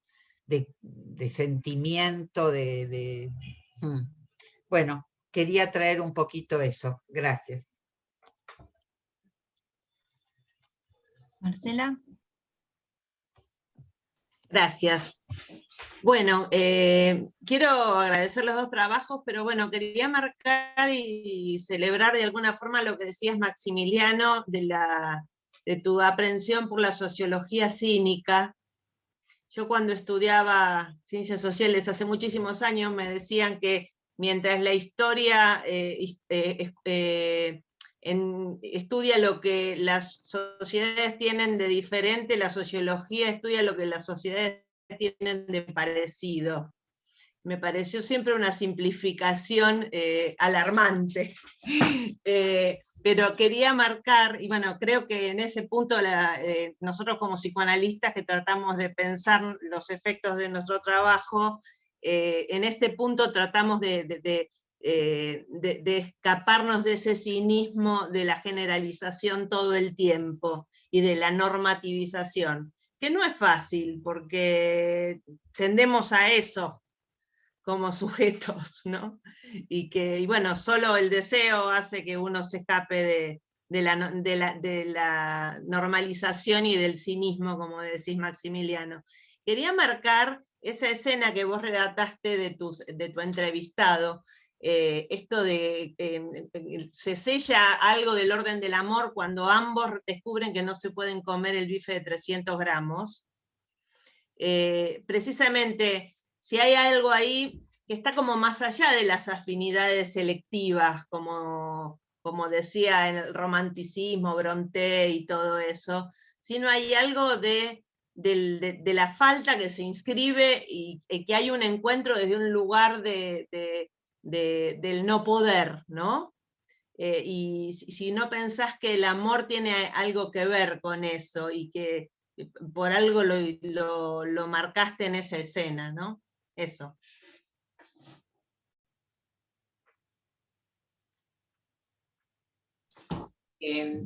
sentimiento, Bueno, quería traer un poquito eso. Gracias. Marcela. Gracias. Bueno, quiero agradecer los dos trabajos, pero bueno, quería marcar y celebrar de alguna forma lo que decías, Maximiliano, de tu aprehensión por la sociología cínica. Yo cuando estudiaba ciencias sociales hace muchísimos años me decían que mientras la historia estudia lo que las sociedades tienen de diferente, la sociología estudia lo que las sociedades tienen de parecido. Me pareció siempre una simplificación alarmante. Pero quería marcar, y bueno, creo que en ese punto nosotros como psicoanalistas que tratamos de pensar los efectos de nuestro trabajo, en este punto tratamos de escaparnos de ese cinismo de la generalización todo el tiempo y de la normativización, que no es fácil porque tendemos a eso como sujetos, ¿no? Y bueno, solo el deseo hace que uno se escape de la normalización y del cinismo, como decís, Maximiliano. Quería marcar esa escena que vos relataste de tu entrevistado, esto de se sella algo del orden del amor cuando ambos descubren que no se pueden comer el bife de 300 gramos. Precisamente, si hay algo ahí que está como más allá de las afinidades selectivas, como decía en el romanticismo, Brontë y todo eso, sino hay algo de la falta que se inscribe y que hay un encuentro desde un lugar del no poder, ¿no? Y si no pensás que el amor tiene algo que ver con eso y que por algo lo marcaste en esa escena, ¿no? Eso.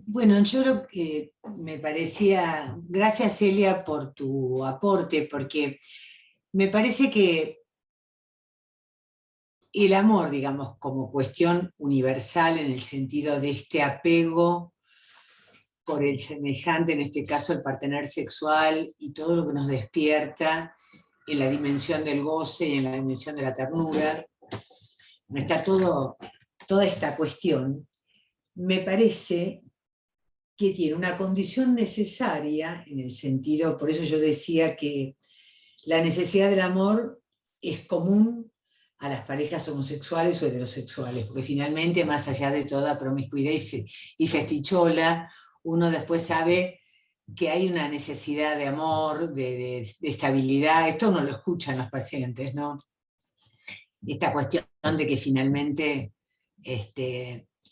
Bueno, yo creo que me parecía, gracias Celia por tu aporte, porque me parece que el amor, digamos, como cuestión universal en el sentido de este apego por el semejante, en este caso el partener sexual y todo lo que nos despierta en la dimensión del goce y en la dimensión de la ternura, está toda esta cuestión, me parece que tiene una condición necesaria en el sentido, por eso yo decía que la necesidad del amor es común a las parejas homosexuales o heterosexuales, porque finalmente, más allá de toda promiscuidad y festichola, uno después sabe que hay una necesidad de amor, de estabilidad. Esto no lo escuchan los pacientes, ¿no? Esta cuestión de que finalmente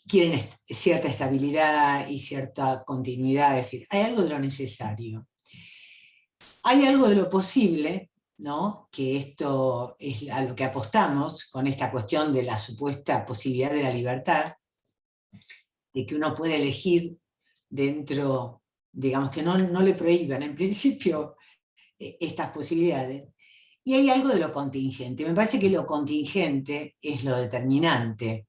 quieren cierta estabilidad y cierta continuidad, es decir, hay algo de lo necesario. Hay algo de lo posible, ¿no? Que esto es a lo que apostamos con esta cuestión de la supuesta posibilidad de la libertad, de que uno puede elegir dentro, digamos que no le prohíban en principio estas posibilidades. Y hay algo de lo contingente. Me parece que lo contingente es lo determinante,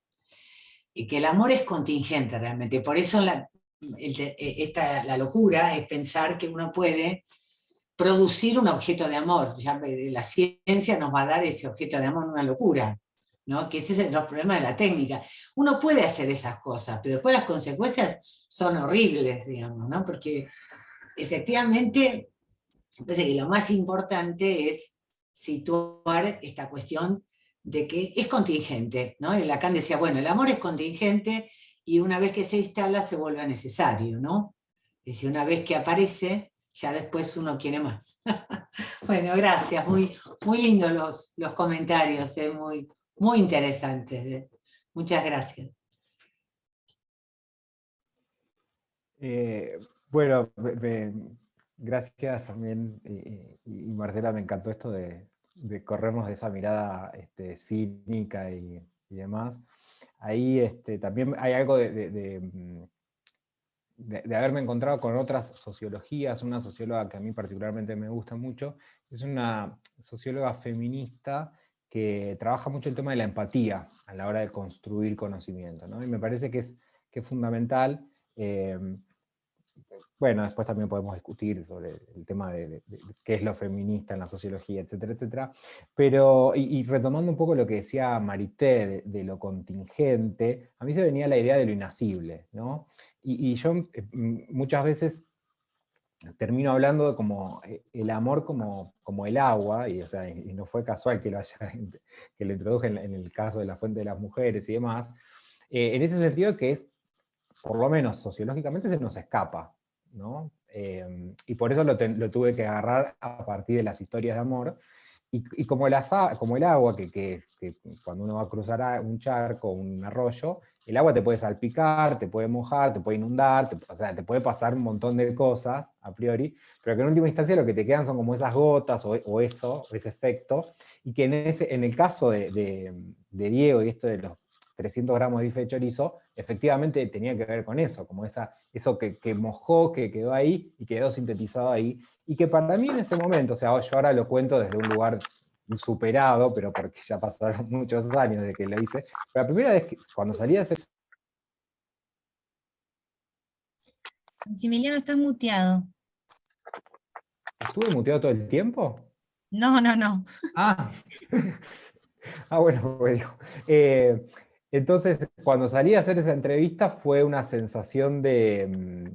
y que el amor es contingente realmente. Por eso la locura es pensar que uno puede producir un objeto de amor. Ya la ciencia nos va a dar ese objeto de amor, una locura, ¿no? Que ese es el problema de la técnica. Uno puede hacer esas cosas, pero después las consecuencias son horribles, digamos, ¿no? Porque efectivamente, me parece que lo más importante es situar esta cuestión de que es contingente, ¿no? Y Lacan decía, bueno, el amor es contingente y una vez que se instala se vuelve necesario, ¿no? Es decir, una vez que aparece, ya después uno quiere más. Bueno, gracias, muy lindos los comentarios, muy interesantes. Muchas gracias. Bueno, gracias también, y Marcela, me encantó esto de corrernos de esa mirada cínica y demás. Ahí también hay algo de haberme encontrado con otras sociologías. Una socióloga que a mí particularmente me gusta mucho, es una socióloga feminista que trabaja mucho el tema de la empatía a la hora de construir conocimiento, ¿no? Y me parece que es fundamental. Bueno, después también podemos discutir sobre el tema de qué es lo feminista en la sociología, etcétera, etcétera. Pero, y retomando un poco lo que decía Marité de lo contingente, a mí se venía la idea de lo inacible, ¿no? Y yo muchas veces termino hablando de como el amor como el agua, y, o sea, y no fue casual que lo introduje en el caso de la fuente de las mujeres y demás, en ese sentido que es, por lo menos sociológicamente, se nos escapa, ¿no? Y por eso lo tuve que agarrar a partir de las historias de amor, y como el agua, que cuando uno va a cruzar un charco, un arroyo, el agua te puede salpicar, te puede mojar, te puede inundar, o sea, te puede pasar un montón de cosas a priori, pero que en última instancia lo que te quedan son como esas gotas o ese efecto, y que en el caso de Diego y esto de los 300 gramos de bife de chorizo, efectivamente tenía que ver con eso, como eso que mojó, que quedó ahí y quedó sintetizado ahí, y que para mí en ese momento, o sea, yo ahora lo cuento desde un lugar superado, pero porque ya pasaron muchos años desde que lo hice, pero la primera vez cuando salí a hacer... Maximiliano, estás muteado. ¿Estuve muteado todo el tiempo? No, no, no. Bueno, pues digo. Entonces, cuando salí a hacer esa entrevista fue una sensación de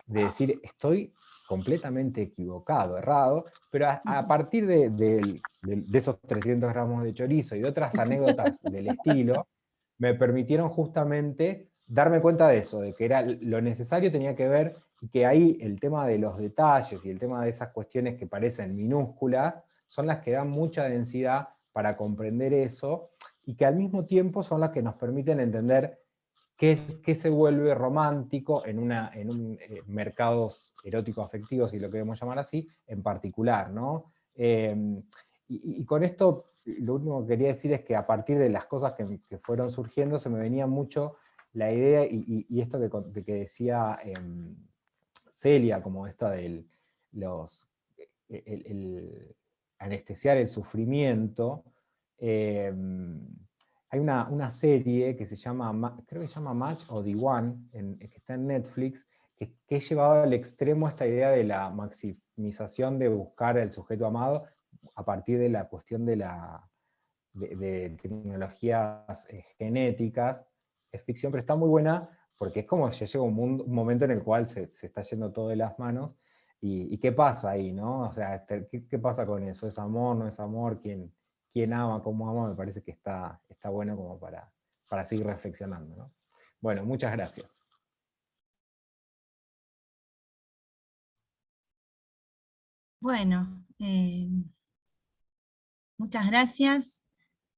decir, estoy completamente equivocado, errado, pero a partir de esos 300 gramos de chorizo y de otras anécdotas del estilo, me permitieron justamente darme cuenta de eso, de que era lo necesario tenía que ver, y que ahí el tema de los detalles y el tema de esas cuestiones que parecen minúsculas, son las que dan mucha densidad para comprender eso, y que al mismo tiempo son las que nos permiten entender qué se vuelve romántico en un mercado erótico afectivo, si lo queremos llamar así, en particular, ¿no? Y con esto, lo último que quería decir es que a partir de las cosas que fueron surgiendo, se me venía mucho la idea, y esto que decía Celia, como esta del anestesiar el sufrimiento. Hay una serie que se llama, creo que se llama Match o The One, que está en Netflix, que es llevado al extremo esta idea de la maximización de buscar al sujeto amado a partir de la cuestión de tecnologías genéticas. Es ficción, pero está muy buena, porque es como ya llega un momento en el cual se está yendo todo de las manos, y qué pasa ahí, ¿no? O sea, ¿qué pasa con eso? ¿Es amor, no es amor? ¿Quién ama, cómo ama? Me parece que está bueno como para seguir reflexionando, ¿no? Bueno, muchas gracias. Bueno, muchas gracias,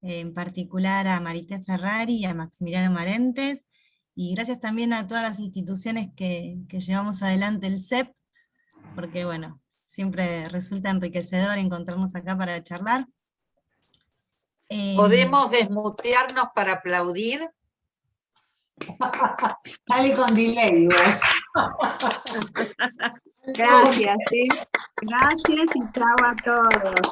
en particular a Marité Ferrari y a Maximiliano Marentes, y gracias también a todas las instituciones que llevamos adelante el CEP, porque bueno, siempre resulta enriquecedor encontrarnos acá para charlar. ¿Podemos desmutearnos para aplaudir? Sale con delay, Gracias, ¿sí? Gracias y chao a todos.